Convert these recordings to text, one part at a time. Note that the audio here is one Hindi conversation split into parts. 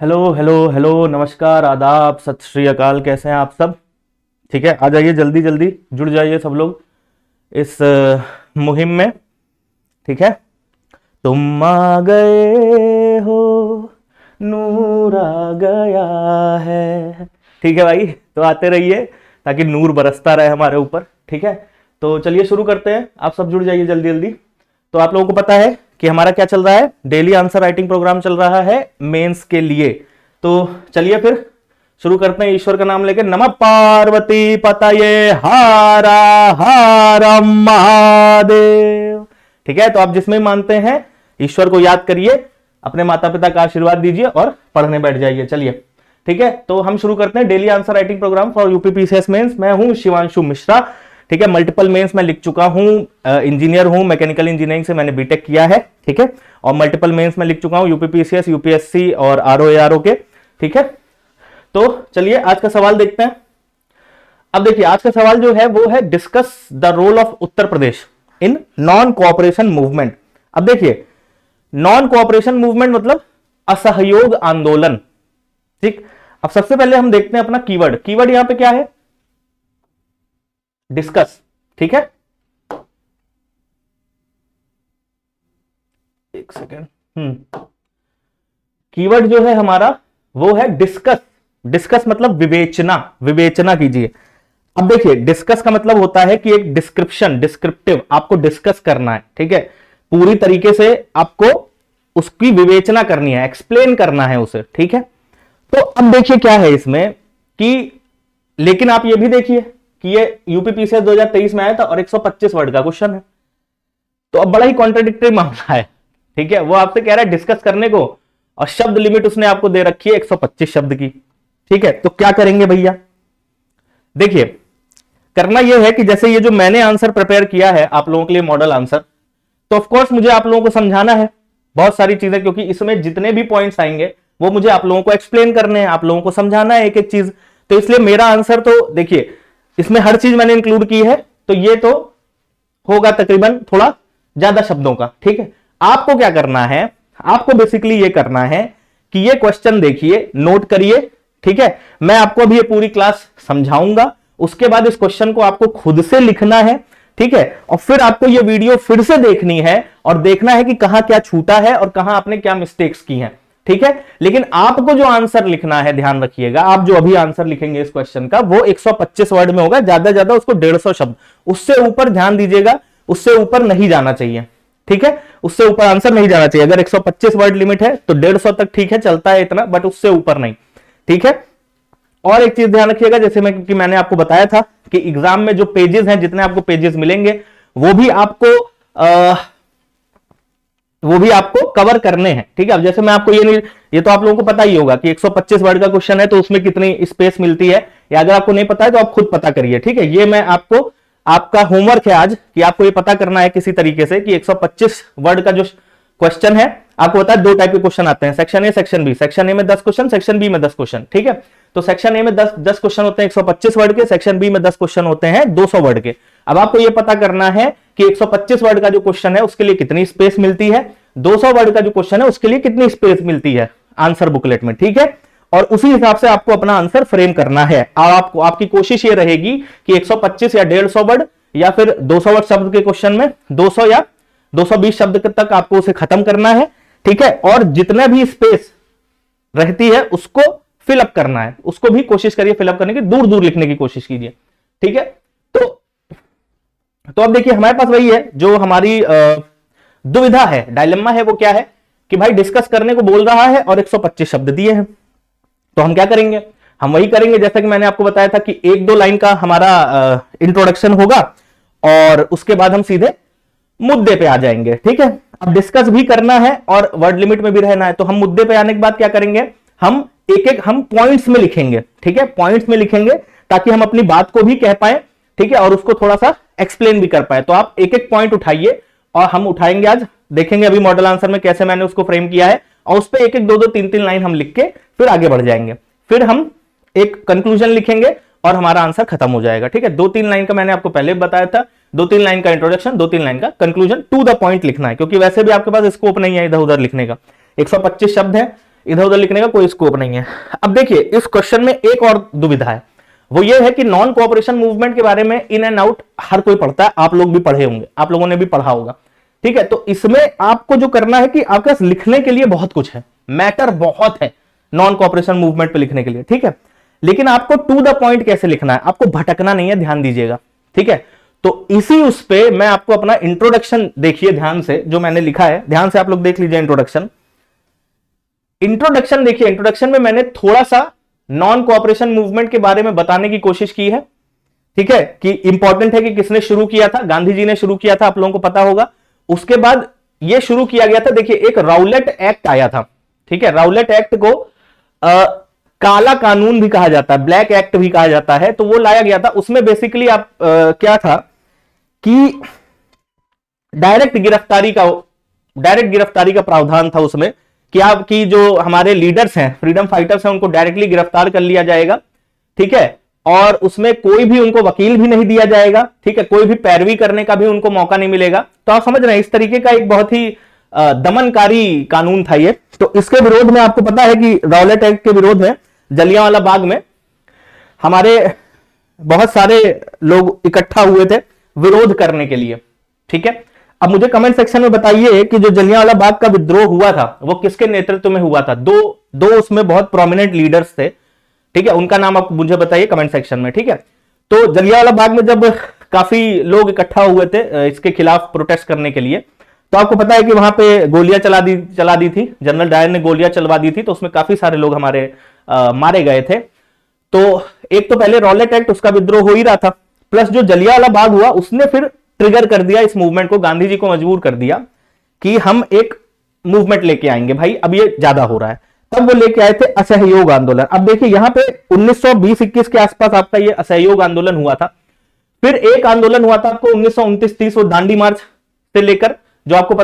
हेलो हेलो हेलो, नमस्कार, आदाब, सत श्री अकाल। कैसे हैं आप सब? ठीक है, आ जाइए, जल्दी जल्दी जुड़ जाइए सब लोग इस मुहिम में। ठीक है, तुम आ गए हो, नूर आ गया है। ठीक है भाई, तो आते रहिए ताकि नूर बरसता रहे हमारे ऊपर। ठीक है, तो चलिए शुरू करते हैं। आप सब जुड़ जाइए जल्दी जल्दी। तो आप लोगों को पता है कि हमारा क्या चल रहा है, डेली आंसर राइटिंग प्रोग्राम चल रहा है मेंस के लिए। तो चलिए फिर शुरू करते हैं ईश्वर का नाम लेकर। नमः पार्वती पतये हारा हारा महादेव। ठीक है, तो आप जिसमें मानते हैं ईश्वर को याद करिए, अपने माता पिता का आशीर्वाद दीजिए और पढ़ने बैठ जाइए। चलिए ठीक है, तो हम शुरू करते हैं daily answer writing programme for UP PCS mains. मैं हूं शिवांशु मिश्रा। ठीक है, मल्टीपल मेंस में लिख चुका हूं, इंजीनियर हूं, मैकेनिकल इंजीनियरिंग से मैंने बीटेक किया है। ठीक है, और मल्टीपल मेंस में लिख चुका हूं यूपीपीसीएस, यूपीएससी और आरओ एआरओ के। ठीक है, तो चलिए आज का सवाल देखते हैं। अब देखिए, आज का सवाल जो है वो है discuss the role of Uttar Pradesh in non cooperation movement. अब देखिए, नॉन कोऑपरेशन मूवमेंट मतलब असहयोग आंदोलन। ठीक, अब सबसे पहले हम देखते हैं अपना कीवर्ड। कीवर्ड यहां पे क्या है? डिस्कस। ठीक है, एक सेकेंड। कीवर्ड जो है हमारा वो है डिस्कस। डिस्कस मतलब विवेचना, विवेचना कीजिए। अब देखिए, डिस्कस का मतलब होता है कि एक डिस्क्रिप्शन, डिस्क्रिप्टिव, आपको डिस्कस करना है। ठीक है, पूरी तरीके से आपको उसकी विवेचना करनी है, एक्सप्लेन करना है उसे। ठीक है, तो अब देखिए क्या है इसमें कि, लेकिन आप ये भी देखिए कि ये यूपीपीसीएस 2023 में आया था और 125 वर्ड का क्वेश्चन है। तो अब बड़ा ही कॉन्ट्राडिक्टरी मामला है। ठीक है, वो आपसे कह रहा है डिस्कस करने को और शब्द लिमिट उसने आपको दे रखी है 125 शब्द की। ठीक है, तो क्या करेंगे भैया? देखिए, करना यह है कि जैसे ये जो मैंने आंसर प्रिपेयर किया है आप लोगों के लिए, मॉडल आंसर, तो ऑफ कोर्स मुझे आप लोगों को समझाना है बहुत सारी चीजें, क्योंकि इसमें जितने भी पॉइंट्स आएंगे वो मुझे आप लोगों को एक्सप्लेन करने हैं, आप लोगों को समझाना है एक एक चीज। तो इसलिए मेरा आंसर, तो देखिए इसमें हर चीज मैंने इंक्लूड की है, तो ये तो होगा तकरीबन थोड़ा ज्यादा शब्दों का। ठीक है, आपको क्या करना है, आपको बेसिकली ये करना है कि ये क्वेश्चन देखिए, नोट करिए। ठीक है, मैं आपको अभी ये पूरी क्लास समझाऊंगा, उसके बाद इस क्वेश्चन को आपको खुद से लिखना है। ठीक है, और फिर आपको ये वीडियो फिर से देखनी है और देखना है कि कहां क्या छूटा है और कहां आपने क्या मिस्टेक्स की हैं। ठीक है, लेकिन आपको जो आंसर लिखना है, ध्यान रखिएगा, आप जो अभी आंसर लिखेंगे इस क्वेश्चन का वो 125 वर्ड में होगा, ज्यादा ज्यादा उसको 150 शब्द, उससे ऊपर ध्यान दीजिएगा, उससे ऊपर नहीं जाना चाहिए। ठीक है, उससे ऊपर आंसर नहीं जाना चाहिए। अगर 125 वर्ड लिमिट है तो 150 तक ठीक है, चलता है इतना, बट उससे ऊपर नहीं। ठीक है, और एक चीज ध्यान रखिएगा, जैसे कि मैंने आपको बताया था कि एग्जाम में जो पेजेस हैं, जितने आपको पेजेस मिलेंगे वो भी आपको कवर करने हैं। ठीक है, अब जैसे मैं आपको ये नहीं, ये तो आप लोगों को पता ही होगा कि 125 वर्ड का क्वेश्चन है तो उसमें कितनी स्पेस मिलती है, या अगर आपको नहीं पता है तो आप खुद पता करिए। ठीक है, ये मैं आपको, आपका होमवर्क है आज कि आपको ये पता करना है किसी तरीके से कि 125 वर्ड का जो क्वेश्चन है, आपको पता है दो टाइप के क्वेश्चन आते हैं, section A, section B. Section A में 10 क्वेश्चन, सेक्शन बी में 10 क्वेश्चन। ठीक है, तो सेक्शन ए में 10 क्वेश्चन होते हैं 125 वर्ड के, सेक्शन बी में 10 क्वेश्चन होते हैं 200 वर्ड के। अब आपको यह पता करना है कि 125 वर्ड का जो क्वेश्चन है उसके लिए कितनी स्पेस मिलती है, 200 वर्ड का जो क्वेश्चन है उसके लिए कितनी स्पेस मिलती है आंसर बुकलेट में। ठीक है, और उसी हिसाब से आपको अपना आंसर फ्रेम करना है। और आपको, आपकी कोशिश ये रहेगी कि 125 या 150 वर्ड या फिर 200 वर्ड शब्द के क्वेश्चन में 200 या 220 शब्द तक आपको उसे खत्म करना है। ठीक है, और जितना भी स्पेस रहती है उसको फिलअप करना है, उसको भी कोशिश करिए फिलअप करने की, दूर दूर लिखने की कोशिश कीजिए। ठीक है, तो अब देखिए हमारे पास वही है जो हमारी दुविधा है, डायलेमा है। वो क्या है कि भाई डिस्कस करने को बोल रहा है और 125 शब्द दिए हैं, तो हम क्या करेंगे? हम वही करेंगे जैसा कि मैंने आपको बताया था कि 1-2 लाइन का हमारा इंट्रोडक्शन होगा और उसके बाद हम सीधे मुद्दे पे आ जाएंगे। ठीक है, अब डिस्कस भी करना है और वर्ड लिमिट में भी रहना है, तो हम मुद्दे पे आने के बाद क्या करेंगे, हम हम पॉइंट्स में लिखेंगे। ठीक है, पॉइंट्स में लिखेंगे ताकि हम अपनी बात को भी कह पाए। ठीक है, और उसको थोड़ा सा एक्सप्लेन भी कर पाए। तो आप एक एक पॉइंट उठाइए और हम उठाएंगे, आज देखेंगे अभी मॉडल आंसर में कैसे मैंने उसको फ्रेम किया है, और उस पर एक एक 2-2 3-3 लाइन हम लिख के फिर आगे बढ़ जाएंगे। फिर हम एक कंक्लूजन लिखेंगे और हमारा आंसर खत्म हो जाएगा। ठीक है, 2-3 लाइन का मैंने आपको पहले बताया था, 2-3 लाइन का इंट्रोडक्शन, 2-3 लाइन का कंक्लूजन, टू द पॉइंट लिखना है, क्योंकि वैसे भी आपके पास स्कोप नहीं है इधर उधर लिखने का। 125 शब्द है, इधर उधर लिखने का कोई स्कोप नहीं है। अब देखिए इस क्वेश्चन में एक और दुविधा है, वो ये है कि नॉन कोऑपरेशन मूवमेंट के बारे में इन एंड आउट हर कोई पढ़ता है, आप लोग भी पढ़े होंगे, आप लोगों ने भी पढ़ा होगा, ठीक है। तो इसमें आपको जो करना है कि आपके पास लिखने के लिए बहुत कुछ है, मैटर बहुत है नॉन कोऑपरेशन मूवमेंट पे लिखने के लिए, ठीक है। लेकिन आपको टू द पॉइंट कैसे लिखना है, आपको भटकना नहीं है, ध्यान दीजिएगा, ठीक है। तो इसी उस पे मैं आपको अपना इंट्रोडक्शन देखिए ध्यान से, जो मैंने लिखा है ध्यान से आप लोग देख लीजिए। इंट्रोडक्शन देखिए, इंट्रोडक्शन में मैंने थोड़ा सा नॉन कोऑपरेशन मूवमेंट के बारे में बताने की कोशिश की है, ठीक है, कि इंपॉर्टेंट है कि किसने शुरू किया था, गांधी जी ने शुरू किया था, आप लोगों को पता होगा। उसके बाद यह शुरू किया गया था, देखिए एक राउलेट एक्ट आया था, ठीक है। राउलेट एक्ट को काला कानून भी कहा जाता है, ब्लैक एक्ट भी कहा जाता है, तो वो लाया गया था। उसमें बेसिकली आप क्या था कि डायरेक्ट गिरफ्तारी का प्रावधान था उसमें, कि आपकी जो हमारे लीडर्स हैं, फ्रीडम फाइटर्स हैं, उनको डायरेक्टली गिरफ्तार कर लिया जाएगा, ठीक है। और उसमें कोई भी उनको वकील भी नहीं दिया जाएगा, ठीक है, कोई भी पैरवी करने का भी उनको मौका नहीं मिलेगा। तो आप समझ रहे हैं, इस तरीके का एक बहुत ही दमनकारी कानून था ये। तो इसके विरोध में आपको पता है कि राउलेट एक्ट के विरोध में जलियांवाला बाग में हमारे बहुत सारे लोग इकट्ठा हुए थे विरोध करने के लिए, ठीक है। अब मुझे कमेंट सेक्शन में बताइए कि जो जलियांवाला बाग का विद्रोह हुआ था वो किसके नेतृत्व में हुआ था। दो उसमें बहुत प्रोमिनेंट लीडर्स थे, ठीक है, उनका नाम आप मुझे बताइए कमेंट सेक्शन में, ठीक है। तो जलियांवाला बाग में जब काफी लोग इकट्ठा हुए थे इसके खिलाफ प्रोटेस्ट करने के लिए, तो आपको पता है कि वहां पे गोलियां चला दी थी, जनरल डायर ने गोलियां चलवा दी थी, तो उसमें काफी सारे लोग हमारे मारे गए थे। तो एक तो पहले राउलेट एक्ट, उसका विद्रोह हो ही रहा था, प्लस जो जलियांवाला बाग हुआ उसने फिर ट्रिगर कर दिया इस मूवमेंट को, गांधी जी को मजबूर कर दिया कि हम एक मूवमेंट लेके आएंगे भाई, अब ये ज्यादा हो रहा है। तब वो लेके आए थे असहयोग आंदोलन। अब देखिए यहां पे 1920-21 के आसपास आपका ये असहयोग आंदोलन हुआ था। फिर एक आंदोलन हुआ था आपको 1929-30, वो दांडी मार्च से लेकर, जो आपको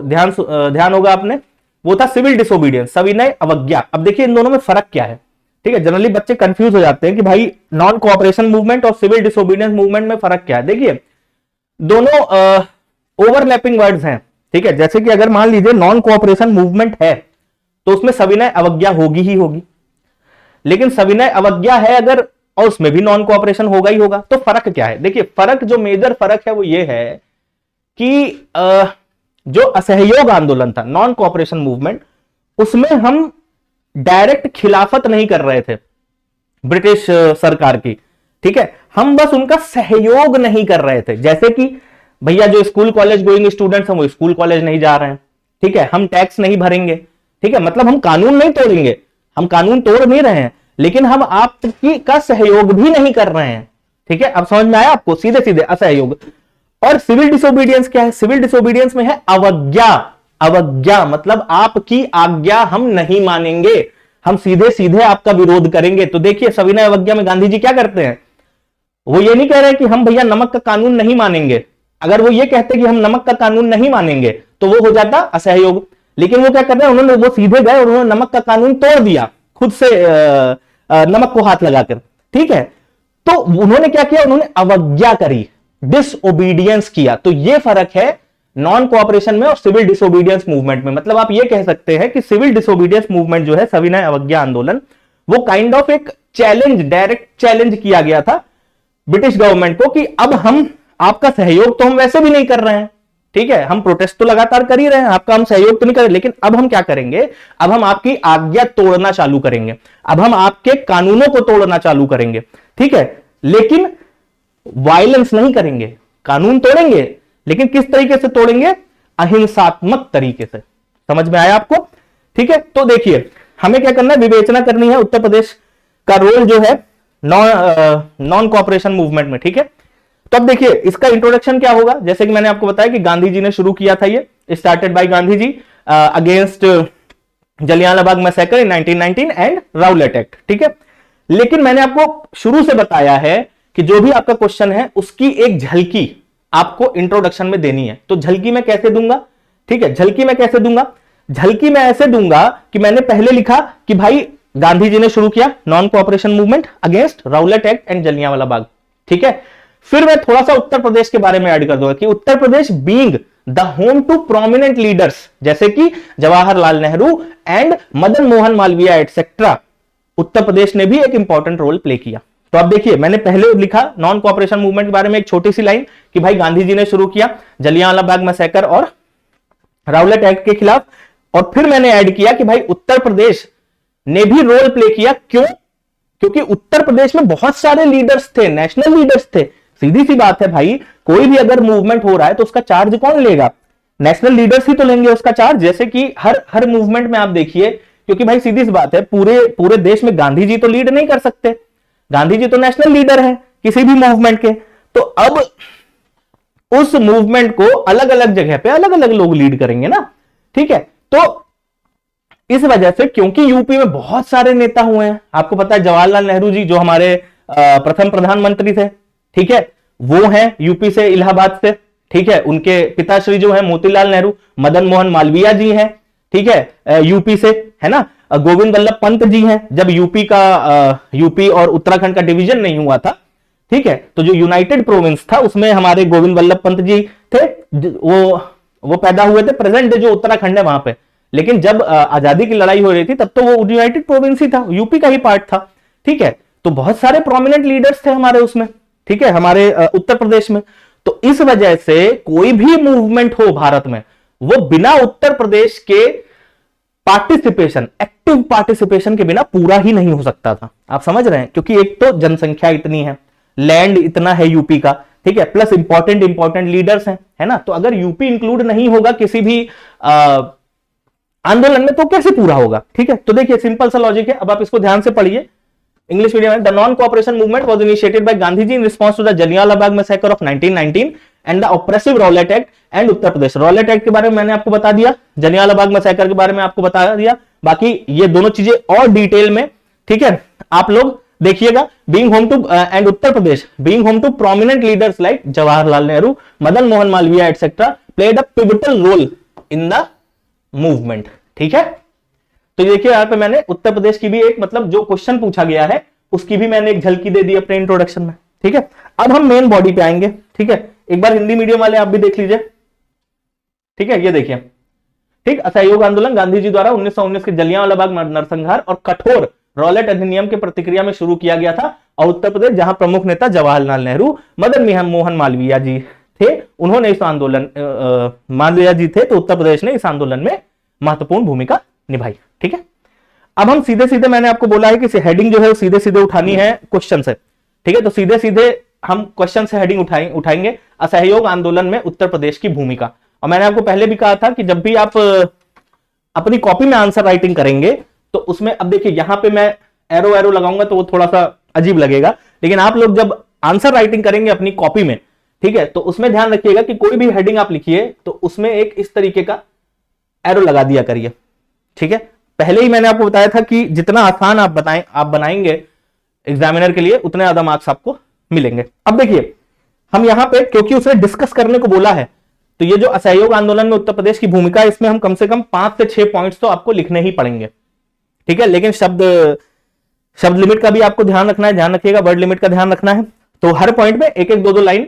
ध्यान होगा आपने, वो था सिविल डिसोबीडियंस, सविनय अवज्ञा। अब देखिए इन दोनों में फर्क क्या है, ठीक है। जनरली बच्चे कंफ्यूज हो जाते हैं कि भाई नॉन कोऑपरेशन मूवमेंट और सिविल डिसोबीडियंस मूवमेंट में फर्क क्या है। देखिए दोनों ओवरलैपिंग वर्ड्स हैं, ठीक है। जैसे कि अगर मान लीजिए नॉन कोऑपरेशन मूवमेंट है तो उसमें सविनय अवज्ञा होगी ही होगी, लेकिन सविनय अवज्ञा है अगर, और उसमें भी नॉन कोऑपरेशन होगा ही होगा। तो फर्क क्या है, देखिए फर्क, जो मेजर फर्क है वो ये है कि जो असहयोग आंदोलन था, नॉन कोऑपरेशन मूवमेंट, उसमें हम डायरेक्ट खिलाफत नहीं कर रहे थे ब्रिटिश सरकार की, ठीक है, हम बस उनका सहयोग नहीं कर रहे थे। जैसे कि भैया जो स्कूल कॉलेज गोइंग स्टूडेंट्स हैं वो स्कूल कॉलेज नहीं जा रहे हैं, ठीक है, हम टैक्स नहीं भरेंगे, ठीक है, मतलब हम कानून नहीं तोड़ेंगे, हम कानून तोड़ नहीं रहे हैं, लेकिन हम आपकी का सहयोग भी नहीं कर रहे हैं, ठीक है। अब समझ में आया आपको, सीधे सीधे असहयोग। और सिविल डिसोबीडियंस क्या है, सिविल डिसोबीडियंस में है अवज्ञा। अवज्ञा मतलब आपकी आज्ञा हम नहीं मानेंगे, हम सीधे सीधे आपका विरोध करेंगे। तो देखिए सविनय अवज्ञा में गांधी जी क्या करते हैं, वो ये नहीं कह रहे कि हम भैया नमक का कानून नहीं मानेंगे। अगर वो ये कहते कि हम नमक का कानून नहीं मानेंगे तो वो हो जाता असहयोग, लेकिन वो क्या कर रहे हैं, उन्होंने वो सीधे गए और उन्होंने नमक का कानून तोड़ दिया खुद से, नमक को हाथ लगाकर, ठीक है। तो उन्होंने क्या किया, उन्होंने अवज्ञा करी, डिसओबीडियंस किया। तो ये फर्क है नॉन कोऑपरेशन में और सिविल डिसोबीडियंस मूवमेंट में। मतलब आप ये कह सकते हैं कि सिविल डिसोबीडियंस मूवमेंट जो है, सविनय अवज्ञा आंदोलन, वो काइंड ऑफ एक चैलेंज, डायरेक्ट चैलेंज किया गया था ब्रिटिश गवर्नमेंट को कि अब हम आपका सहयोग तो हम वैसे भी नहीं कर रहे हैं, ठीक है, हम प्रोटेस्ट तो लगातार कर ही रहे हैं, आपका हम सहयोग तो नहीं कर रहे, लेकिन अब हम क्या करेंगे, अब हम आपकी आज्ञा तोड़ना चालू करेंगे, अब हम आपके कानूनों को तोड़ना चालू करेंगे, ठीक है, लेकिन वायलेंस नहीं करेंगे, कानून तोड़ेंगे, लेकिन किस तरीके से तोड़ेंगे, अहिंसात्मक तरीके से। समझ में आया आपको, ठीक है। तो देखिए हमें क्या करना है, विवेचना करनी है उत्तर प्रदेश का रोल जो है नॉन कोऑपरेशन मूवमेंट में, ठीक है। तो अब देखिए इसका इंट्रोडक्शन क्या होगा, जैसे कि मैंने आपको बताया कि गांधी जी ने शुरू किया था, ये started by Gandhi ji against Jallianwala Bagh massacre in 1919 and Rowlatt Act, ठीक है। लेकिन मैंने आपको शुरू से बताया है कि जो भी आपका क्वेश्चन है उसकी एक झलकी आपको इंट्रोडक्शन में देनी है। तो झलकी मैं कैसे दूंगा, ठीक है, झलकी मैं कैसे दूंगा, झलकी मैं ऐसे दूंगा कि मैंने पहले लिखा कि भाई गांधी जी ने शुरू किया non cooperation movement against Rowlatt act and Jallianwala Bagh, ठीक है। फिर मैं थोड़ा सा उत्तर प्रदेश के बारे में ऐड कर दूंगा कि Uttar Pradesh being the home to prominent leaders जैसे कि जवाहरलाल नेहरू एंड मदन मोहन मालवीय एटसेट्रा। उत्तर प्रदेश ने भी एक इंपॉर्टेंट रोल प्ले किया। तो अब देखिए, मैंने पहले लिखा नॉन कोऑपरेशन मूवमेंट के बारे में एक छोटी सी लाइन कि भाई गांधी जी ने शुरू किया जलियांवाला बाग मैसेकर और राउलेट एक्ट के खिलाफ, और फिर मैंने ऐड किया कि भाई उत्तर प्रदेश ने भी रोल प्ले किया। क्यों? क्योंकि उत्तर प्रदेश में बहुत सारे लीडर्स थे, नेशनल लीडर्स थे। सीधी सी बात है भाई, कोई भी अगर मूवमेंट हो रहा है तो उसका चार्ज कौन लेगा? नेशनल लीडर्स ही तो लेंगे उसका चार्ज। जैसे कि हर मूवमेंट में आप देखिए, क्योंकि भाई सीधी सी बात है, पूरे देश में गांधी जी तो लीड नहीं कर सकते, गांधी जी तो नेशनल लीडर है किसी भी मूवमेंट के। तो अब उस मूवमेंट को अलग अलग जगह पे अलग अलग लोग लीड करेंगे ना, ठीक है। तो इस वजह से, क्योंकि यूपी में बहुत सारे नेता हुए हैं, आपको पता है जवाहरलाल नेहरू जी जो हमारे प्रथम प्रधानमंत्री थे, ठीक है, वो हैं यूपी से, इलाहाबाद से, ठीक है। उनके पिताश्री जो है मोतीलाल नेहरू, मदन मोहन मालवीय जी हैं, ठीक है, यूपी से, है ना। गोविंद वल्लभ पंत जी हैं, जब यूपी और उत्तराखंड का डिवीजन नहीं हुआ था, ठीक है, तो जो यूनाइटेड प्रोविंस था उसमें हमारे गोविंद वल्लभ पंत जी थे, वो पैदा हुए थे। प्रेजेंट डे जो उत्तराखंड है वहां पे, लेकिन जब आजादी की लड़ाई हो रही थी तब तो वो यूनाइटेड प्रोविंस ही था, यूपी का ही पार्ट था, ठीक है। तो बहुत सारे प्रोमिनेंट लीडर्स थे हमारे उसमें, ठीक है, हमारे उत्तर प्रदेश में। तो इस वजह से कोई भी मूवमेंट हो भारत में, वो बिना उत्तर प्रदेश के पार्टिसिपेशन, एक्टिव पार्टिसिपेशन के बिना पूरा ही नहीं हो सकता था। आप समझ रहे हैं? क्योंकि एक तो जनसंख्या इतनी है, लैंड इतना है यूपी का, ठीक है, प्लस इंपॉर्टेंट लीडर्स हैं, है ना। तो अगर यूपी इंक्लूड नहीं होगा किसी भी आंदोलन में तो कैसे पूरा होगा? ठीक है, तो देखिए सिंपल सा लॉजिक है। अब आप इसको ध्यान से पढ़िए इंग्लिश मीडियम में। The non cooperation movement was initiated by Gandhi ji in response to the Jallianwala Bagh massacre of 1919 and the oppressive Rowlatt Act and Uttar Pradesh. Rowlatt Act के बारे में मैंने आपको बता दिया, जलियांवाला बाग मैसेकर के बारे में आपको बता दिया, बाकी ये दोनों चीजें और डिटेल में, ठीक है, आप लोग देखिएगा। Being home to and Uttar Pradesh being home to prominent leaders like Jawaharlal Nehru, Madan Mohan Malaviya etcetera played a pivotal role in the movement, ठीक है। तो देखिए यहां पे मैंने उत्तर प्रदेश की भी एक, मतलब जो क्वेश्चन पूछा गया है उसकी भी मैंने एक झलकी दे दी अपने इंट्रोडक्शन में, ठीक है। अब हम मेन बॉडी पे आएंगे, ठीक है। एक बार हिंदी मीडियम वाले आप भी देख लीजिए, ठीक है, ये देखिए, ठीक। असहयोग आंदोलन गांधी जी द्वारा 1919 के जलियांवाला बाग नरसंहार और कठोर रॉलेट अधिनियम की प्रतिक्रिया में शुरू किया गया था, और उत्तर प्रदेश जहां प्रमुख नेता जवाहरलाल नेहरू, मदन मोहन मालवीय जी थे, उन्होंने इस आंदोलन मालवीय जी थे, तो उत्तर प्रदेश ने इस आंदोलन में महत्वपूर्ण भूमिका निभाई, ठीक है। अब हम सीधे सीधे, मैंने आपको बोला है कि हेडिंग जो है सीधे सीधे उठानी है क्वेश्चन से, ठीक है। तो सीधे सीधे हम क्वेश्चन से हेडिंग उठाएंगे, असहयोग आंदोलन में उत्तर प्रदेश की भूमिका। और मैंने आपको पहले भी कहा था कि जब भी आप अपनी कॉपी में आंसर राइटिंग करेंगे तो उसमें, अब देखिए यहां पे मैं एरो लगाऊंगा तो वो थोड़ा सा अजीब लगेगा, लेकिन आप लोग जब आंसर राइटिंग करेंगे अपनी कॉपी में, ठीक है, तो उसमें ध्यान रखिएगा कि कोई भी हेडिंग आप लिखिए तो उसमें एक इस तरीके का एरो लगा दिया करिए, ठीक है। पहले ही मैंने आपको बताया था कि जितना आसान आप बनाएंगे एग्जामिनर के लिए, उतने ज्यादा मार्क्स आपको मिलेंगे। अब देखिए हम यहां पे, क्योंकि उसने डिस्कस करने को बोला है, तो ये जो असहयोग आंदोलन में उत्तर प्रदेश की भूमिका, इसमें हम कम से कम 5 से 6 पॉइंट्स तो आपको लिखने ही पड़ेंगे, ठीक है। लेकिन शब्द लिमिट का भी आपको ध्यान रखना है, ध्यान रखिएगा, वर्ड लिमिट का ध्यान रखना है। तो हर पॉइंट में एक एक दो लाइन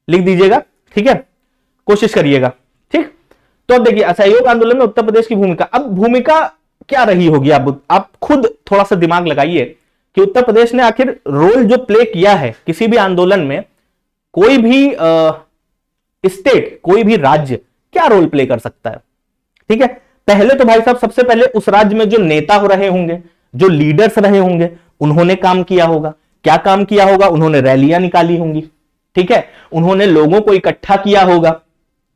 लिख दीजिएगा, ठीक है, कोशिश करिएगा, ठीक। तो अब देखिए असहयोग आंदोलन में उत्तर प्रदेश की भूमिका, अब भूमिका क्या रही होगी, आप खुद थोड़ा सा दिमाग लगाइए कि उत्तर प्रदेश ने आखिर रोल जो प्ले किया है किसी भी आंदोलन में, कोई भी स्टेट, कोई भी राज्य क्या रोल प्ले कर सकता है, ठीक है। पहले तो भाई साहब, सबसे पहले उस राज्य में जो नेता हो रहे होंगे, जो लीडर्स रहे होंगे, उन्होंने काम किया होगा। क्या काम किया होगा? उन्होंने रैलियां निकाली होंगी, ठीक है, उन्होंने लोगों को इकट्ठा किया होगा,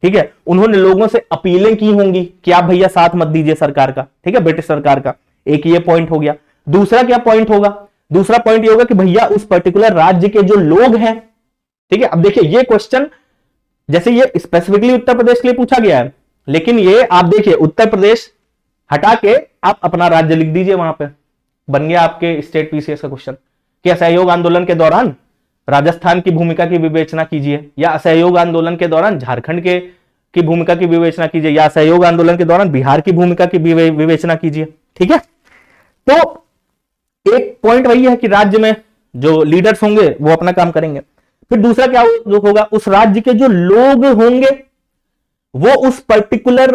ठीक है, उन्होंने लोगों से अपीलें की होंगी कि आप भैया साथ मत दीजिए सरकार का, ठीक है, ब्रिटिश सरकार का। एक ये पॉइंट हो गया। दूसरा क्या पॉइंट होगा? दूसरा पॉइंट ये होगा कि भैया उस पर्टिकुलर राज्य के जो लोग हैं, ठीक है। अब देखिए ये क्वेश्चन, जैसे ये स्पेसिफिकली उत्तर प्रदेश के लिए पूछा गया है, लेकिन ये आप देखिए उत्तर प्रदेश हटा के आप अपना राज्य लिख दीजिए, वहां पे बन गया आपके स्टेट पीसीएस का क्वेश्चन कि असहयोग आंदोलन के दौरान राजस्थान की भूमिका की विवेचना कीजिए, या असहयोग आंदोलन के दौरान झारखंड की भूमिका की विवेचना कीजिए, या असहयोग आंदोलन के दौरान बिहार की भूमिका की विवेचना कीजिए, ठीक है। तो एक पॉइंट वही है कि राज्य में जो लीडर्स होंगे वो अपना काम करेंगे। फिर दूसरा क्या होगा? उस राज्य के जो लोग होंगे वो उस पर्टिकुलर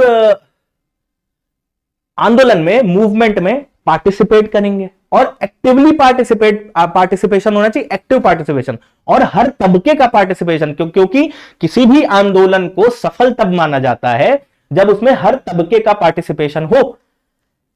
आंदोलन में, मूवमेंट में पार्टिसिपेट करेंगे। और एक्टिवली पार्टिसिपेशन होना चाहिए, एक्टिव पार्टिसिपेशन, और हर तबके का पार्टिसिपेशन, क्योंकि किसी भी आंदोलन को सफल तब माना जाता है जब उसमें हर तबके का पार्टिसिपेशन हो।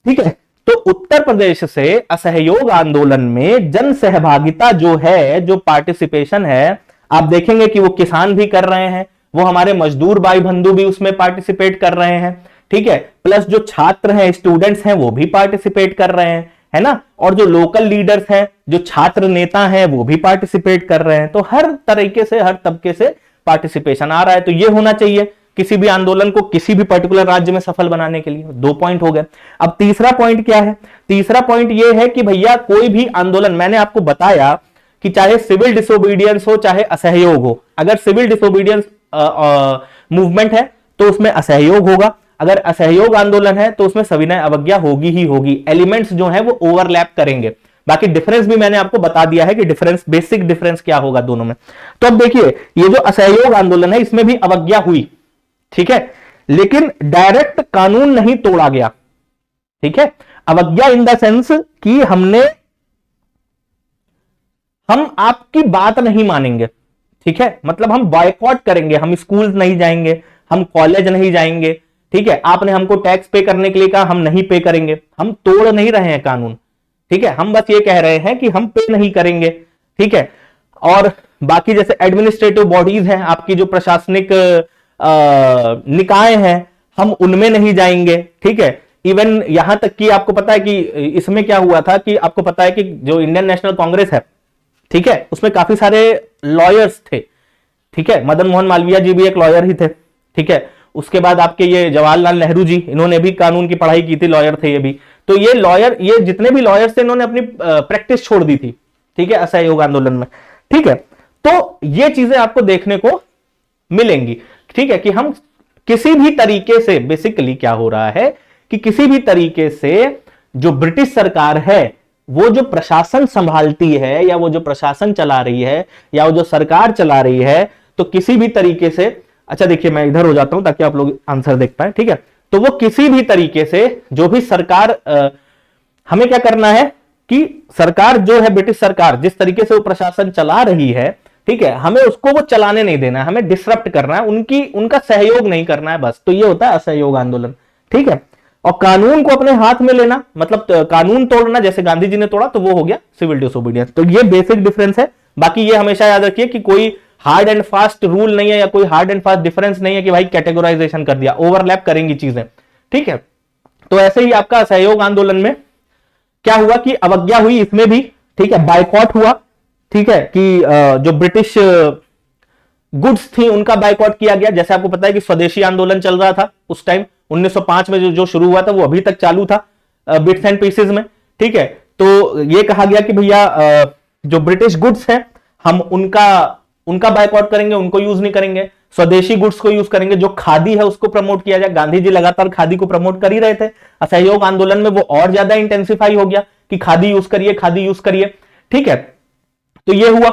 ठीक है, तो उत्तर प्रदेश से असहयोग आंदोलन में जन सहभागिता जो है, जो पार्टिसिपेशन है, आप देखेंगे कि वो किसान भी कर रहे हैं, वो हमारे मजदूर भाई बंधु भी उसमें पार्टिसिपेट कर रहे हैं। ठीक है, प्लस जो छात्र हैं, स्टूडेंट्स हैं, वो भी पार्टिसिपेट कर रहे हैं, है ना, और जो लोकल लीडर्स हैं, जो छात्र नेता हैं, वो भी पार्टिसिपेट कर रहे हैं। तो हर तरीके से, हर तबके से पार्टिसिपेशन आ रहा है। तो ये होना चाहिए किसी भी आंदोलन को किसी भी पर्टिकुलर राज्य में सफल बनाने के लिए। 2 पॉइंट हो गए। अब तीसरा पॉइंट क्या है? तीसरा पॉइंट यह है कि भैया कोई भी आंदोलन, मैंने आपको बताया कि चाहे सिविल डिसोबीडियंस हो चाहे असहयोग हो, अगर सिविल डिसोबीडियंस मूवमेंट है तो उसमें असहयोग होगा, अगर असहयोग आंदोलन है तो उसमें सविनय अवज्ञा होगी ही होगी। एलिमेंट्स जो है वो ओवरलैप करेंगे। बाकी डिफरेंस भी मैंने आपको बता दिया है कि डिफरेंस, बेसिक डिफरेंस क्या होगा दोनों में। तो अब देखिए, ये जो असहयोग आंदोलन है इसमें भी अवज्ञा हुई, ठीक है, लेकिन डायरेक्ट कानून नहीं तोड़ा गया। ठीक है, अवज्ञा इन द सेंस कि हम आपकी बात नहीं मानेंगे। ठीक है, मतलब हम बॉयकॉट करेंगे, हम स्कूल नहीं जाएंगे, हम कॉलेज नहीं जाएंगे। ठीक है, आपने हमको टैक्स पे करने के लिए कहा, हम नहीं पे करेंगे। हम तोड़ नहीं रहे हैं कानून। ठीक है, हम बस ये कह रहे हैं कि हम पे नहीं करेंगे। ठीक है, और बाकी जैसे एडमिनिस्ट्रेटिव बॉडीज हैं, आपकी जो प्रशासनिक निकाय हैं, हम उनमें नहीं जाएंगे। ठीक है, इवन यहां तक कि आपको पता है कि इसमें क्या हुआ था कि आपको पता है कि जो इंडियन नेशनल कांग्रेस है, ठीक है, उसमें काफी सारे लॉयर्स थे। ठीक है, मदन मोहन मालवीय जी भी एक लॉयर ही थे। ठीक है, उसके बाद आपके ये जवाहरलाल नेहरू जी, इन्होंने भी कानून की पढ़ाई की थी, लॉयर थे ये भी। तो ये लॉयर, ये जितने भी लॉयर्स थे, इन्होंने अपनी प्रैक्टिस छोड़ दी थी। ठीक है, असहयोग आंदोलन में। ठीक है, तो ये चीजें आपको देखने को मिलेंगी। ठीक है, कि हम किसी भी तरीके से, बेसिकली क्या हो रहा है कि किसी भी तरीके से जो ब्रिटिश सरकार है, वो जो प्रशासन संभालती है, या वो जो प्रशासन चला रही है, या वो जो सरकार चला रही है, तो किसी भी तरीके से, अच्छा देखिए मैं इधर हो जाता हूं ताकि आप लोग आंसर देख पाए। ठीक है, तो वो किसी भी तरीके से जो भी सरकार, हमें क्या करना है कि सरकार जो है, ब्रिटिश सरकार जिस तरीके से वो प्रशासन चला रही है, ठीक है, हमें उसको वो चलाने नहीं देना है, हमें डिसरप्ट करना है, उनका सहयोग नहीं करना है, बस। तो ये होता है असहयोग आंदोलन। ठीक है, और कानून को अपने हाथ में लेना, मतलब कानून तोड़ना, जैसे गांधी जी ने तोड़ा, तो वो हो गया सिविल डिसोबीडियंस। तो ये बेसिक डिफरेंस है। बाकी ये हमेशा याद रखिए कि कोई हार्ड एंड फास्ट रूल नहीं है, या कोई हार्ड एंड फास्ट डिफरेंस नहीं है कि भाई कैटेगराइजेशन कर दिया, ओवरलैप करेंगी चीजें। ठीक है, तो ऐसे ही आपका असहयोग आंदोलन में क्या हुआ कि अवज्ञा हुई इसमें भी। ठीक है, बाइकॉट हुआ। ठीक है, कि जो ब्रिटिश गुड्स थी उनका बाइकॉट किया गया। जैसे आपको पता है कि स्वदेशी आंदोलन चल रहा था उस टाइम, 1905 में जो शुरू हुआ था, वो अभी तक चालू था बिट्स एंड पीसेस में। ठीक है, तो ये कहा गया कि भैया जो ब्रिटिश गुड्स हैं, हम उनका बाइकआउट करेंगे, उनको यूज नहीं करेंगे, स्वदेशी गुड्स को यूज करेंगे। जो खादी है उसको प्रमोट किया जाए। गांधी जी लगातार खादी को प्रमोट कर ही रहे थे। असहयोग आंदोलन में वो और ज्यादा इंटेंसिफाई हो गया कि खादी यूज करिए, खादी यूज करिए। ठीक है, तो ये हुआ,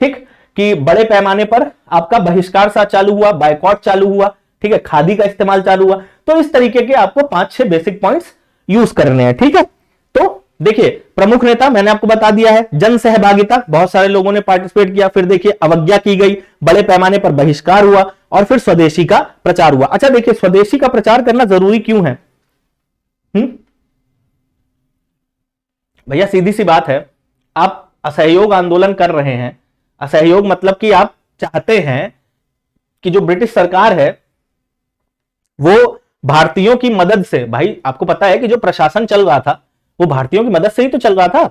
ठीक, कि बड़े पैमाने पर आपका बहिष्कार सा चालू हुआ, बाइकआउट चालू हुआ। ठीक है, खादी का इस्तेमाल चालू हुआ। तो इस तरीके के आपको 5-6 बेसिक पॉइंट्स यूज करने हैं। ठीक है, तो देखिए प्रमुख नेता मैंने आपको बता दिया है, जन सहभागिता, बहुत सारे लोगों ने पार्टिसिपेट किया, फिर देखिए अवज्ञा की गई, बड़े पैमाने पर बहिष्कार हुआ, और फिर स्वदेशी का प्रचार हुआ। अच्छा देखिए, स्वदेशी का प्रचार करना जरूरी क्यों है? भैया सीधी सी बात है, आप असहयोग आंदोलन कर रहे हैं, असहयोग मतलब कि आप चाहते हैं कि जो ब्रिटिश सरकार है वो भारतीयों की मदद से, भाई आपको पता है कि जो प्रशासन चल रहा था वो भारतीयों की मदद से ही तो चल रहा था।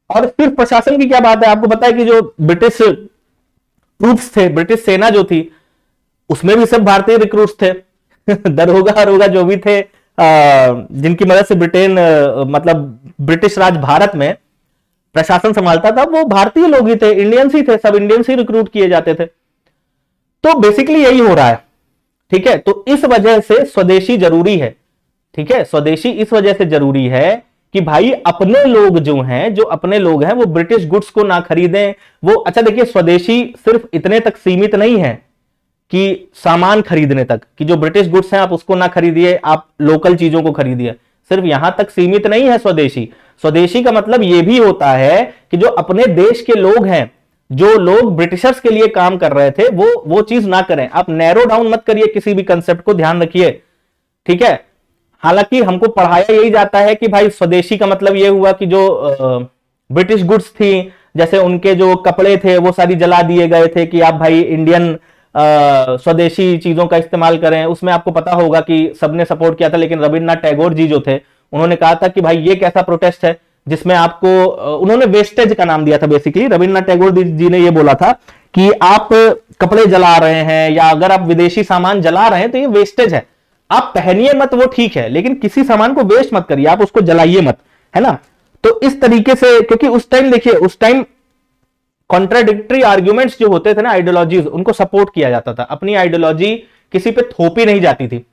और सिर्फ प्रशासन की क्या बात है, आपको पता है कि जो ब्रिटिश ट्रूप्स थे, ब्रिटिश सेना जो थी, उसमें भी सब भारतीय रिक्रूट्स थे। दरोगा जो भी थे, जिनकी मदद से ब्रिटेन, मतलब ब्रिटिश राज भारत में प्रशासन संभालता था, वो भारतीय लोग ही थे, इंडियंस ही थे, सब इंडियंस ही रिक्रूट किए जाते थे। तो बेसिकली यही हो रहा है। ठीक है, तो इस वजह से स्वदेशी जरूरी है। ठीक है, स्वदेशी इस वजह से जरूरी है कि भाई अपने लोग जो हैं, जो अपने लोग हैं, वो ब्रिटिश गुड्स को ना खरीदें। वो, अच्छा देखिए, स्वदेशी सिर्फ इतने तक सीमित नहीं है कि सामान खरीदने तक, कि जो ब्रिटिश गुड्स हैं आप उसको ना खरीदिए, आप लोकल चीजों को खरीदिए। सिर्फ यहां तक सीमित नहीं है स्वदेशी। स्वदेशी का मतलब यह भी होता है कि जो अपने देश के लोग हैं, जो लोग ब्रिटिशर्स के लिए काम कर रहे थे, वो चीज ना करें। आप नैरो डाउन मत करिए किसी भी कंसेप्ट को, ध्यान रखिए, ठीक है। हालांकि हमको पढ़ाया यही जाता है कि भाई स्वदेशी का मतलब यह हुआ कि जो ब्रिटिश गुड्स थी, जैसे उनके जो कपड़े थे वो सारी जला दिए गए थे, कि आप भाई इंडियन स्वदेशी चीजों का इस्तेमाल करें। उसमें आपको पता होगा कि सबने सपोर्ट किया था, लेकिन रविन्द्रनाथ टैगोर जी जो थे उन्होंने कहा था कि भाई ये कैसा प्रोटेस्ट है जिसमें आपको, उन्होंने वेस्टेज का नाम दिया था बेसिकली। रविन्द्रनाथ टैगोर जी ने ये बोला था कि आप कपड़े जला रहे हैं या अगर आप विदेशी सामान जला रहे हैं तो ये वेस्टेज है, आप पहनिए मत, वो ठीक है, लेकिन किसी सामान को वेस्ट मत करिए, आप उसको जलाइए मत, है ना। तो इस तरीके से, क्योंकि उस टाइम देखिए, उस टाइम कॉन्ट्राडिक्टरी आर्ग्यूमेंट्स जो होते थे ना, आइडियोलॉजीज, उनको सपोर्ट किया जाता था। अपनी आइडियोलॉजी किसी पे थोपी नहीं जाती थी,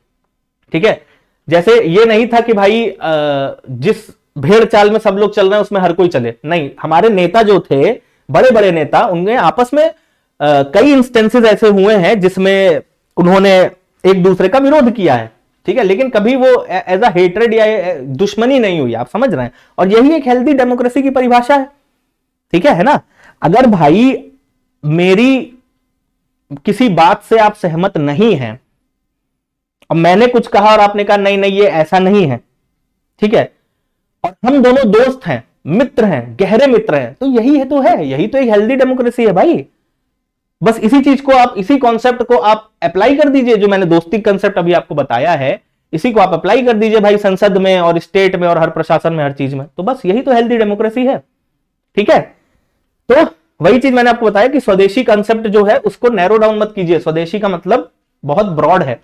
ठीक है। जैसे ये नहीं था कि भाई जिस भेड़ चाल में सब लोग चल रहे हैं उसमें हर कोई चले, नहीं। हमारे नेता जो थे, बड़े बड़े नेता, उनके आपस में कई इंस्टेंसेस ऐसे हुए हैं जिसमें उन्होंने एक दूसरे का विरोध किया है, ठीक है, लेकिन कभी वो एज अ हेट्रेड या दुश्मनी नहीं हुई, आप समझ रहे हैं। और यही एक हेल्दी डेमोक्रेसी की परिभाषा है, ठीक है ना। अगर भाई मेरी किसी बात से आप सहमत नहीं हैं और मैंने कुछ कहा और आपने कहा नहीं नहीं ये ऐसा नहीं है, ठीक है, और हम दोनों दोस्त हैं, मित्र हैं, गहरे मित्र हैं, तो यही है, तो है, यही तो एक हेल्दी डेमोक्रेसी है भाई। बस इसी चीज को आप, इसी कॉन्सेप्ट को आप अप्लाई कर दीजिए, जो मैंने दोस्ती कॉन्सेप्ट अभी आपको बताया है, इसी को आप अप्लाई कर दीजिए भाई संसद में और स्टेट में और हर प्रशासन में, हर चीज में। तो बस यही तो हेल्दी डेमोक्रेसी है, ठीक है। तो वही चीज मैंने आपको बताया कि स्वदेशी कंसेप्ट जो है उसको नैरो डाउन मत कीजिए, स्वदेशी का मतलब बहुत ब्रॉड है,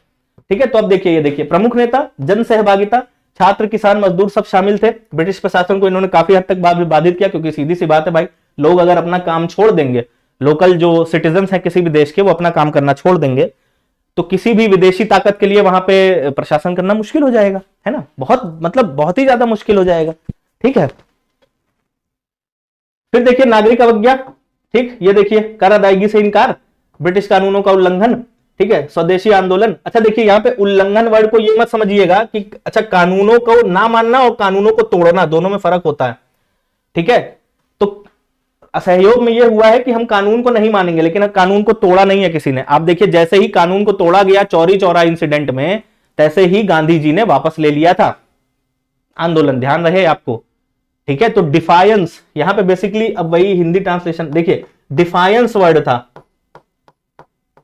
ठीक है। तो अब देखिए, ये देखिए, प्रमुख नेता, जन सहभागिता, छात्र, किसान, मजदूर सब शामिल थे। ब्रिटिश प्रशासन को इन्होंने काफी हद तक बाधित किया, क्योंकि सीधी सी बात है भाई, लोग अगर अपना काम छोड़ देंगे, लोकल जो सिटीजन्स हैं किसी भी देश के, वो अपना काम करना छोड़ देंगे, तो किसी भी विदेशी ताकत के लिए वहां पे प्रशासन करना मुश्किल हो जाएगा, है ना। बहुत, मतलब बहुत ही ज्यादा मुश्किल हो जाएगा, ठीक है। फिर देखिए नागरिक अवज्ञा, ठीक, ये देखिए, कर अदायगी से इनकार, ब्रिटिश कानूनों का उल्लंघन, ठीक है, स्वदेशी आंदोलन। अच्छा देखिए, यहां पे उल्लंघन वर्ड को ये मत समझिएगा कि अच्छा कानूनों को ना मानना और कानूनों को तोड़ना, दोनों में फर्क होता है, ठीक है। तो असहयोग में यह हुआ है कि हम कानून को नहीं मानेंगे, लेकिन कानून को तोड़ा नहीं है किसी ने। आप देखिए, जैसे ही कानून को तोड़ा गया चौरी चौरा इंसिडेंट में, तैसे ही गांधी जी ने वापस ले लिया था आंदोलन, ध्यान रहे आपको, ठीक है। तो डिफायंस, यहां पे बेसिकली अब वही हिंदी ट्रांसलेशन देखिए, डिफायंस वर्ड था,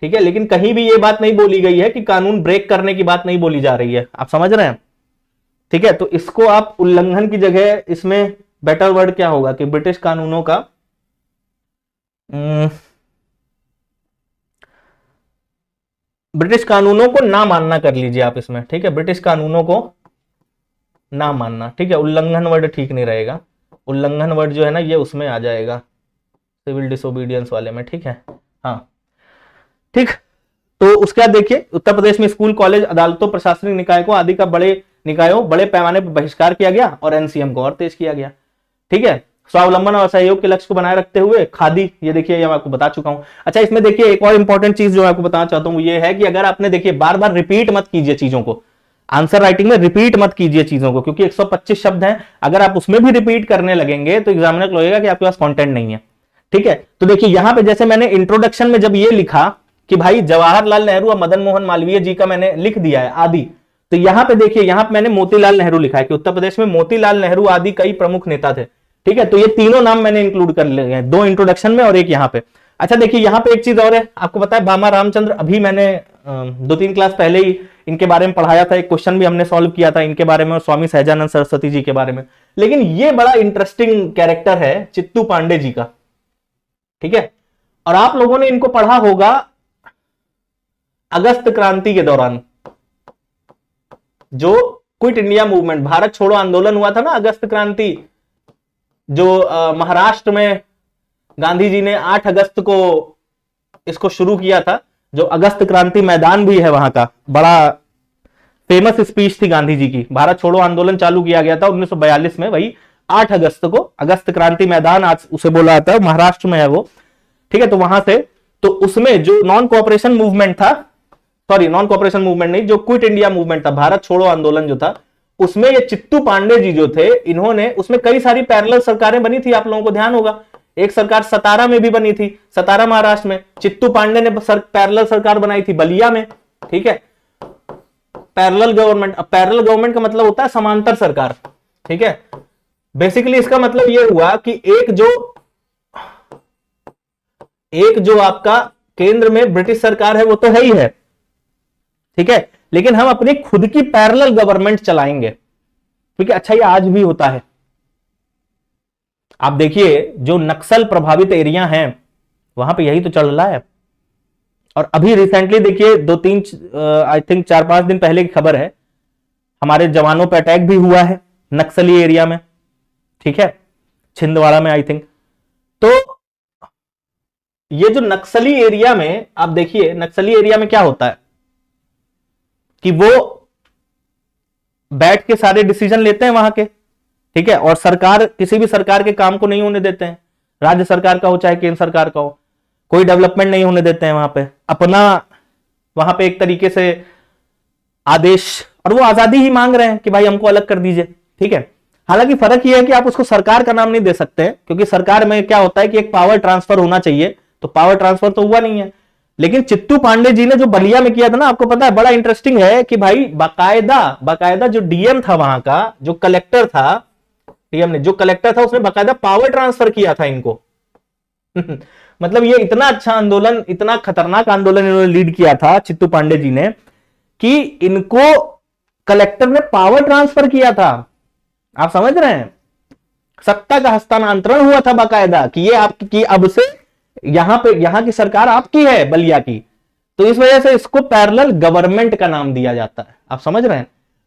ठीक है, लेकिन कहीं भी ये बात नहीं बोली गई है कि कानून ब्रेक करने की बात नहीं बोली जा रही है, आप समझ रहे हैं, ठीक है। तो इसको आप उल्लंघन की जगह, इसमें बेटर वर्ड क्या होगा कि ब्रिटिश कानूनों का ब्रिटिश कानूनों को ना मानना कर लीजिए आप इसमें, ठीक है, ब्रिटिश कानूनों को ना मानना, ठीक है। उल्लंघन वर्ड ठीक नहीं रहेगा, उल्लंघन वर्ड जो है ना ये उसमें आ जाएगा सिविल डिसोबीडियंस वाले में, ठीक है, हाँ, ठीक। तो उसके बाद देखिए, उत्तर प्रदेश में स्कूल, कॉलेज, अदालतों, प्रशासनिक निकायों आदि का बड़े पैमाने पर बहिष्कार किया गया और एनसीएम को और तेज किया गया, ठीक है। स्वावलंबन और सहयोग के लक्ष्य को बनाए रखते हुए खादी, ये देखिए, ये मैं आपको बता चुका हूं। अच्छा, इसमें देखिए एक और इंपॉर्टेंट चीज जो मैं आपको बताना चाहता हूं ये है कि अगर आपने, देखिए, बार बार रिपीट मत कीजिए चीजों को, आंसर राइटिंग में रिपीट मत कीजिए चीजों को, क्योंकि 125 शब्द हैं, अगर आप उसमें भी रिपीट करने लगेंगे तो एग्जामिनर को लगेगा कि आपके पास कंटेंट नहीं है, ठीक है। तो देखिए यहां पे जैसे मैंने इंट्रोडक्शन में जब ये लिखा कि भाई जवाहरलाल नेहरू और मदन मोहन मालवीय जी का मैंने लिख दिया है आदि, तो यहां पे देखिए, यहां पे मैंने मोतीलाल नेहरू लिखा है कि उत्तर प्रदेश में मोतीलाल नेहरू आदि कई प्रमुख नेता थे, ठीक है। तो ये तीनों नाम मैंने इंक्लूड कर लिए हैं, 2 इंट्रोडक्शन में और एक यहां पे। अच्छा देखिए, यहां पे एक चीज और है, आपको पता है बामा रामचंद्र, अभी मैंने 2-3 क्लास पहले ही इनके बारे में पढ़ाया था, एक क्वेश्चन भी हमने सॉल्व किया था इनके बारे में और स्वामी सहजानंद सरस्वती जी के बारे में। लेकिन ये बड़ा इंटरेस्टिंग कैरेक्टर है चित्तू पांडे जी का, ठीक है, और आप लोगों ने इनको पढ़ा होगा अगस्त क्रांति के दौरान, जो क्विट इंडिया मूवमेंट, भारत छोड़ो आंदोलन हुआ था ना, अगस्त क्रांति, जो महाराष्ट्र में गांधी जी ने 8 अगस्त को इसको शुरू किया था, जो अगस्त क्रांति मैदान भी है वहां का, बड़ा फेमस स्पीच थी गांधी जी की। भारत छोड़ो आंदोलन चालू किया गया था 1942 में, वही 8 अगस्त को, अगस्त क्रांति मैदान आज उसे बोला जाता है, महाराष्ट्र में है वो, ठीक है। तो वहां से, तो उसमें जो नॉन कोऑपरेशन मूवमेंट था, सॉरी नॉन कोऑपरेशन मूवमेंट नहीं, जो क्विट इंडिया मूवमेंट था, भारत छोड़ो आंदोलन जो था, उसमें ये चित्तू पांडे जी जो थे, इन्होंने, उसमें कई सारी पैरेलल सरकारें बनी थी, आप लोगों को ध्यान होगा। एक सरकार सतारा में भी बनी थी, सतारा महाराष्ट्र में चित्तू पांडे ने पैरेलल सरकार बनाई थी बलिया में, ठीक है। पैरेलल गवर्नमेंट, अब पैरेलल गवर्नमेंट का मतलब होता है समांतर सरकार, ठीक है। बेसिकली इसका मतलब यह हुआ कि एक जो आपका केंद्र में ब्रिटिश सरकार है वो तो है ही है, ठीक है, लेकिन हम अपनी खुद की पैरेलल गवर्नमेंट चलाएंगे, ठीक है। अच्छा, ये आज भी होता है। आप देखिए जो नक्सल प्रभावित एरिया हैं वहां पे यही तो चल रहा है। और अभी रिसेंटली देखिए 2-3 आई थिंक 4-5 दिन पहले की खबर है, हमारे जवानों पर अटैक भी हुआ है नक्सली एरिया में, ठीक है, छिंदवाड़ा में आई थिंक। तो ये जो नक्सली एरिया में, आप देखिए नक्सली एरिया में क्या होता है कि वो बैठ के सारे डिसीजन लेते हैं वहां के, ठीक है, और सरकार, किसी भी सरकार के काम को नहीं होने देते हैं, राज्य सरकार का हो चाहे केंद्र सरकार का हो, कोई डेवलपमेंट नहीं होने देते हैं वहां पे, अपना वहां पे एक तरीके से आदेश, और वो आजादी ही मांग रहे हैं कि भाई हमको अलग कर दीजिए, ठीक है। हालांकि फर्क यह है कि आप उसको सरकार का नाम नहीं दे सकते हैं, क्योंकि सरकार में क्या होता है कि एक पावर ट्रांसफर होना चाहिए, तो पावर ट्रांसफर तो हुआ नहीं है। लेकिन चित्तू पांडे जी ने जो बलिया में किया था ना, आपको पता है, बड़ा इंटरेस्टिंग है कि भाई बाकायदा जो डीएम था वहां का, जो कलेक्टर था, डीएम ने, जो कलेक्टर था, उसने बाकायदा पावर ट्रांसफर किया था इनको मतलब ये इतना अच्छा आंदोलन, इतना खतरनाक आंदोलन इन्होंने लीड किया था चित्तू पांडे जी ने, कि इनको कलेक्टर ने पावर ट्रांसफर किया था। आप समझ रहे हैं, सत्ता का हस्तांतरण हुआ था बाकायदा, कि ये आपकी, अब से यहां की सरकार आपकी है बलिया की। तो इस वजह से इसको पैरेलल गवर्नमेंट का नाम दिया जाता है। आप समझ रहे हैं,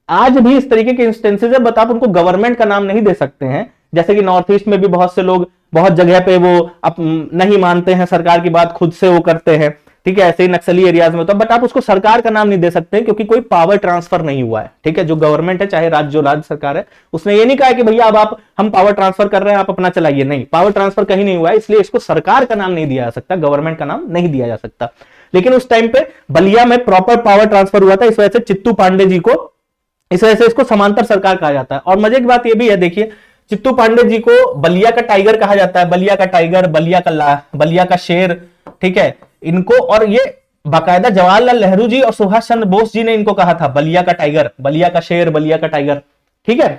आज भी इस तरीके के इंस्टेंसेस है, बट आप उनको गवर्नमेंट का नाम नहीं दे सकते हैं। जैसे कि नॉर्थ ईस्ट में भी बहुत से लोग बहुत जगह पे वो नहीं मानते हैं सरकार की बात, खुद से वो करते हैं, ठीक है, ऐसे ही नक्सली एरियाज में होता है, बट आप उसको सरकार का नाम नहीं दे सकते क्योंकि कोई पावर ट्रांसफर नहीं हुआ है, ठीक है। जो गवर्नमेंट है, चाहे राज्य सरकार है, उसने ये नहीं कहा कि भैया अब हम पावर ट्रांसफर कर रहे हैं, आप अपना चलाइए, नहीं, पावर ट्रांसफर कहीं नहीं हुआ है, इसलिए इसको सरकार का नाम नहीं दिया जा सकता, गवर्नमेंट का नाम नहीं दिया जा सकता। लेकिन उस टाइम पे बलिया में प्रॉपर पावर ट्रांसफर हुआ था, इस वजह से चित्तू पांडे जी को, इस वजह से इसको समांतर सरकार कहा जाता है। और मजे की बात यह भी है, देखिए चित्तू पांडे जी को बलिया का टाइगर कहा जाता है, बलिया का टाइगर, बलिया का शेर, ठीक है इनको। और ये बाकायदा जवाहरलाल नेहरू जी और सुभाष चंद्र बोस जी ने इनको कहा था, बलिया का टाइगर, बलिया का शेर, बलिया का टाइगर, ठीक है।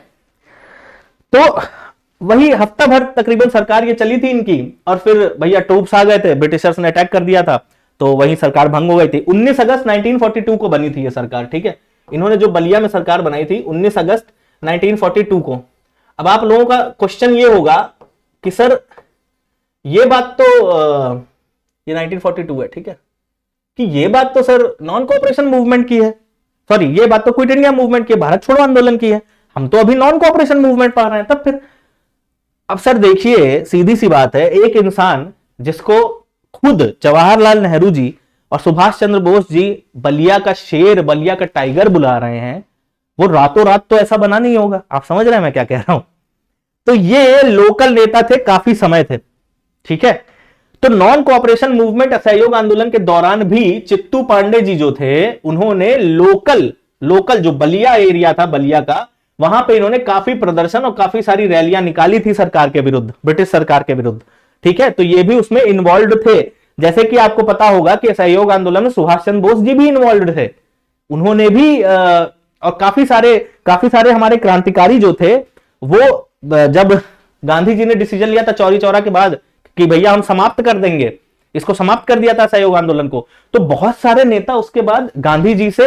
तो वही हफ्ता भर तकरीबन सरकार ये चली थी इनकी, और फिर भैया ट्रूप्स आ गए थे, ब्रिटिशर्स ने अटैक कर दिया था, तो वही सरकार भंग हो गई थी। 19 अगस्त 1942 को बनी थी ये सरकार, ठीक है। इन्होंने जो बलिया में सरकार बनाई थी 19 अगस्त 1942 को। अब आप लोगों का क्वेश्चन ये होगा कि सर ये बात तो ये 1942 है, ठीक है, कि ये बात तो सर नॉन कोऑपरेशन मूवमेंट की है, सॉरी ये बात तो क्विट इंडिया मूवमेंट की है, भारत छोड़ो आंदोलन की है, हम तो अभी नॉन कोऑपरेशन मूवमेंट पा रहे हैं, तब फिर। अब सर देखिए सीधी सी बात है, एक इंसान जिसको खुद जवाहरलाल नेहरू जी और सुभाष चंद्र बोस जी बलिया का शेर, बलिया का टाइगर बुला रहे हैं, वो रातों रात तो ऐसा बना नहीं होगा। आप समझ रहे हैं मैं क्या कह रहा हूं। तो ये लोकल नेता थे, काफी समय थे, ठीक है। तो नॉन कोऑपरेशन मूवमेंट असहयोग आंदोलन के दौरान भी चित्तू पांडे जी जो थे, उन्होंने लोकल जो बलिया एरिया था, बलिया का, वहां पे इन्होंने काफी प्रदर्शन और काफी सारी रैलियां निकाली थी सरकार के विरुद्ध, ब्रिटिश सरकार के विरुद्ध, ठीक है। तो ये भी उसमें इन्वॉल्व थे। जैसे कि आपको पता होगा कि असहयोग आंदोलन में सुभाष चंद्र बोस जी भी इन्वॉल्व थे, उन्होंने भी और काफी सारे हमारे क्रांतिकारी जो थे, वो जब गांधी जी ने डिसीजन लिया था चौरी चौरा के बाद कि भैया हम समाप्त कर देंगे, इसको समाप्त कर दिया था सहयोग आंदोलन को, तो बहुत सारे नेता उसके बाद गांधी जी से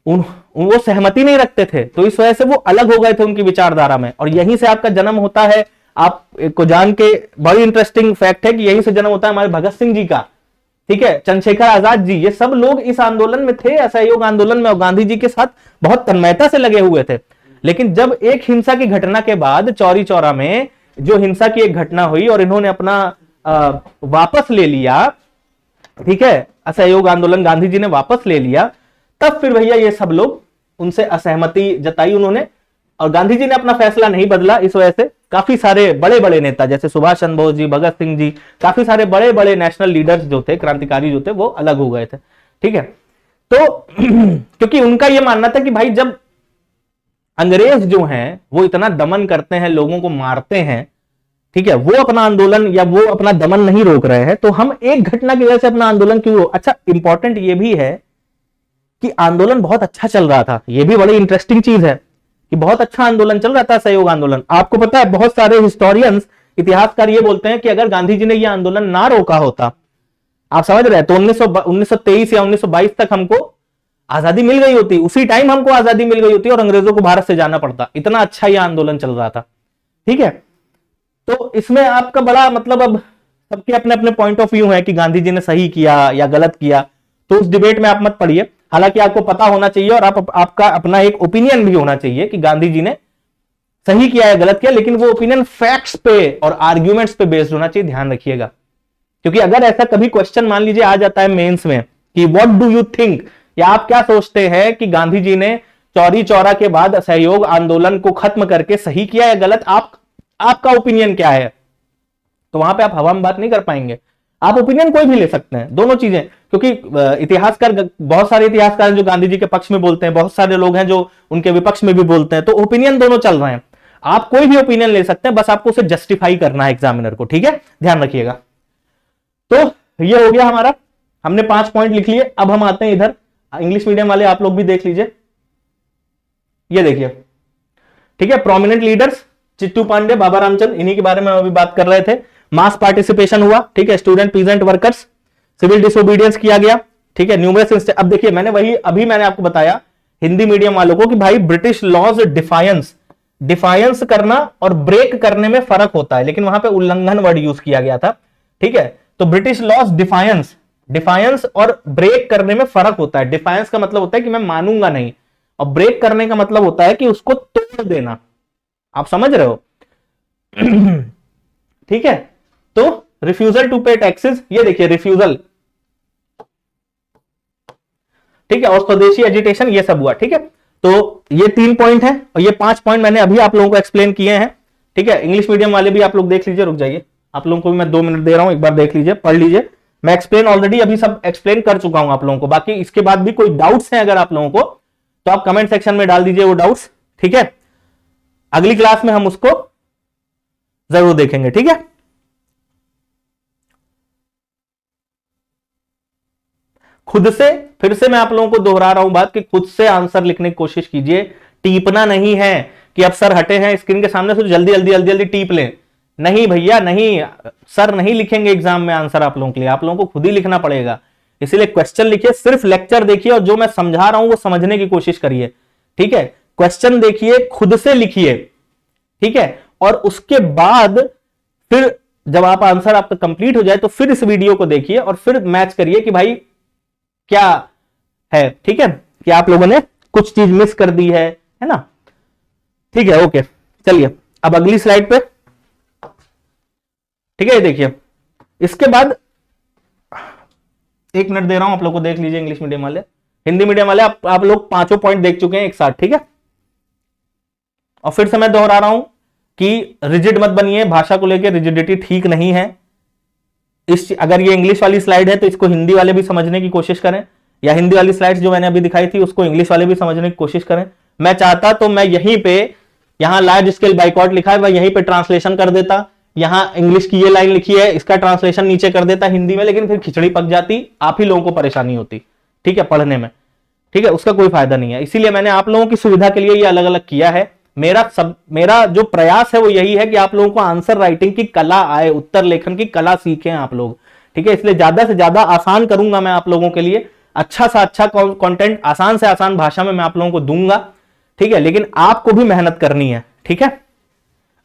वो सहमति नहीं रखते थे, तो इस वजह से वो अलग हो गए थे उनकी विचारधारा में। और यहीं से आपका जन्म होता है, आपको जान के बड़ी इंटरेस्टिंग फैक्ट है कि यहीं से जन्म होता है हमारे भगत सिंह जी का, ठीक है, चंद्रशेखर आजाद जी, ये सब लोग इस आंदोलन में थे, असहयोग आंदोलन में, और गांधी जी के साथ बहुत तन्मयता से लगे हुए थे। लेकिन जब एक हिंसा की घटना के बाद चौरी चौरा में जो हिंसा की एक घटना हुई और इन्होंने अपना वापस ले लिया, ठीक है, असहयोग आंदोलन गांधी जी ने वापस ले लिया, तब फिर भैया ये सब लोग उनसे असहमति जताई उन्होंने, और गांधी जी ने अपना फैसला नहीं बदला, इस वजह से काफी सारे बड़े बड़े नेता जैसे सुभाष चंद्र बोस जी, भगत सिंह जी, काफी सारे बड़े बड़े नेशनल लीडर्स जो थे, क्रांतिकारी जो थे, वो अलग हो गए थे। ठीक है, तो क्योंकि उनका यह मानना था कि भाई जब अंग्रेज जो हैं वो इतना दमन करते हैं, लोगों को मारते हैं, ठीक है, वो अपना आंदोलन या वो अपना दमन नहीं रोक रहे हैं, तो हम एक घटना की वजह से अपना आंदोलन क्यों। अच्छा, इंपॉर्टेंट ये भी है कि आंदोलन बहुत अच्छा चल रहा था, ये भी बड़ी इंटरेस्टिंग चीज है कि बहुत अच्छा आंदोलन चल रहा था, सहयोग आंदोलन। आपको पता है बहुत सारे हिस्टोरियंस, इतिहासकार ये बोलते हैं कि अगर गांधी जी ने यह आंदोलन ना रोका होता, आप समझ रहे हैं, तो 1923 या 1922 तक हमको आजादी मिल गई होती, उसी टाइम हमको आजादी मिल गई होती और अंग्रेजों को भारत से जाना पड़ता, इतना अच्छा यह आंदोलन चल रहा था। ठीक है, तो इसमें आपका बड़ा मतलब, अब सबके अपने अपने पॉइंट ऑफ व्यू है कि गांधी जी ने सही किया या गलत किया, तो उस डिबेट में आप मत पढ़िए। हालांकि आपको पता होना चाहिए और आपका अपना एक ओपिनियन भी होना चाहिए कि गांधी जी ने सही किया या गलत किया, लेकिन वो ओपिनियन फैक्ट्स पे और आर्ग्यूमेंट्स पे बेस्ड होना चाहिए, ध्यान रखिएगा। क्योंकि अगर ऐसा कभी क्वेश्चन मान लीजिए आ जाता है मेंस में कि व्हाट डू यू थिंक, या आप क्या सोचते हैं कि गांधी जी ने चौरी चौरा के बाद असहयोग आंदोलन को खत्म करके सही किया या गलत, आपका ओपिनियन क्या है, तो वहां पे आप हवा में बात नहीं कर पाएंगे। आप ओपिनियन कोई भी ले सकते हैं, दोनों चीजें, क्योंकि इतिहासकार, बहुत सारे इतिहासकार जो गांधी जी के पक्ष में बोलते हैं, बहुत सारे लोग हैं जो उनके विपक्ष में भी बोलते हैं, तो ओपिनियन दोनों चल रहे हैं। आप कोई भी ओपिनियन ले सकते हैं, बस आपको उसे जस्टिफाई करना है एग्जामिनर को। ठीक है, ध्यान रखिएगा। तो ये हो गया हमारा, हमने 5 पॉइंट लिख लिए। अब हम आते हैं इधर, इंग्लिश मीडियम वाले आप लोग भी देख लीजिए, ये देखिए। ठीक है, प्रोमिनेंट लीडर्स, चिट्टू पांडे, बाबा रामचंद्र, इन्हीं के बारे में अभी बात कर रहे थे। मास पार्टिसिपेशन हुआ, ठीक है, student, peasant, workers, civil disobedience किया गया। ठीक है, न्यूमरस। अब देखिए, अभी मैंने आपको बताया हिंदी मीडियम वालों को कि भाई ब्रिटिश लॉज डिफायंस करना और ब्रेक करने में फर्क होता है, लेकिन वहां पे उल्लंघन वर्ड यूज किया गया था। ठीक है, तो ब्रिटिश लॉज डिफायंस और ब्रेक करने में फर्क होता है। डिफायंस का मतलब होता है कि मैं मानूंगा नहीं, और ब्रेक करने का मतलब होता है कि उसको तोड़ देना। आप समझ रहे हो? ठीक है, तो रिफ्यूजल टू पे टैक्सेस, ये देखिए रिफ्यूजल, ठीक है, और स्वदेशी एजिटेशन, ये सब हुआ। ठीक है, तो ये 3 पॉइंट है और ये 5 पॉइंट मैंने अभी आप लोगों को एक्सप्लेन किए हैं। ठीक है, इंग्लिश मीडियम वाले भी आप लोग देख लीजिए, रुक जाइए, आप लोगों को भी मैं 2 मिनट दे रहा हूं, एक बार देख लीजिए, पढ़ लीजिए। मैं एक्सप्लेन ऑलरेडी अभी सब एक्सप्लेन कर चुका हूं आप लोगों को। बाकी इसके बाद भी कोई डाउट्स हैं अगर आप लोगों को, तो आप कमेंट सेक्शन में डाल दीजिए वो डाउट्स। ठीक है, अगली क्लास में हम उसको जरूर देखेंगे। ठीक है, खुद से, फिर से मैं आप लोगों को दोहरा रहा हूं बात कि खुद से आंसर लिखने की कोशिश कीजिए, टीपना नहीं है कि अब सर हटे हैं स्क्रीन के सामने से जल्दी जल्दी जल्दी जल्दी टीप लें। नहीं भैया, नहीं, सर नहीं लिखेंगे एग्जाम में आंसर आप लोगों के लिए, आप लोगों को खुद ही लिखना पड़ेगा। इसीलिए क्वेश्चन लिखिए, सिर्फ लेक्चर देखिए और जो मैं समझा रहा हूं वो समझने की कोशिश करिए। ठीक है, क्वेश्चन देखिए, खुद से लिखिए। ठीक है, और उसके बाद फिर जब आप आंसर आपका कंप्लीट हो जाए तो फिर इस वीडियो को देखिए और फिर मैच करिए कि भाई क्या है। ठीक है, कि आप लोगों ने कुछ चीज मिस कर दी है ना? ठीक है, ओके, चलिए अब अगली स्लाइड पे। ठीक है, देखिए इसके बाद 1 मिनट दे रहा हूं, आप लोग को देख लीजिए। इंग्लिश मीडियम वाले, हिंदी मीडियम वाले, आप लोग 5 पॉइंट देख चुके हैं एक साथ। ठीक है, और फिर से मैं दोहरा रहा हूं कि रिजिड मत बनिए, भाषा को लेकर रिजिडिटी ठीक नहीं है। अगर ये इंग्लिश वाली स्लाइड है तो इसको हिंदी वाले भी समझने की कोशिश करें, या हिंदी वाली स्लाइड्स जो मैंने अभी दिखाई थी उसको इंग्लिश वाले भी समझने की कोशिश करें। मैं चाहता तो मैं यहीं पे, यहां लार्ज स्केल बाइकआउट लिखा है, मैं यहीं पे ट्रांसलेशन कर देता, यहां इंग्लिश की ये लाइन लिखी है, इसका ट्रांसलेशन नीचे कर देता हिंदी में, लेकिन फिर खिचड़ी पक जाती, आप ही लोगों को परेशानी होती। ठीक है, पढ़ने में। ठीक है, उसका कोई फायदा नहीं है, इसीलिए मैंने आप लोगों की सुविधा के लिए ये अलग अलग किया है। मेरा जो प्रयास है वो यही है कि आप लोगों को आंसर राइटिंग की कला आए, उत्तर लेखन की कला सीखें आप लोग। ठीक है, इसलिए ज्यादा से ज्यादा आसान करूंगा मैं आप लोगों के लिए, अच्छा सा अच्छा कंटेंट आसान से आसान भाषा में मैं आप लोगों को दूंगा। ठीक है, लेकिन आपको भी मेहनत करनी है। ठीक है,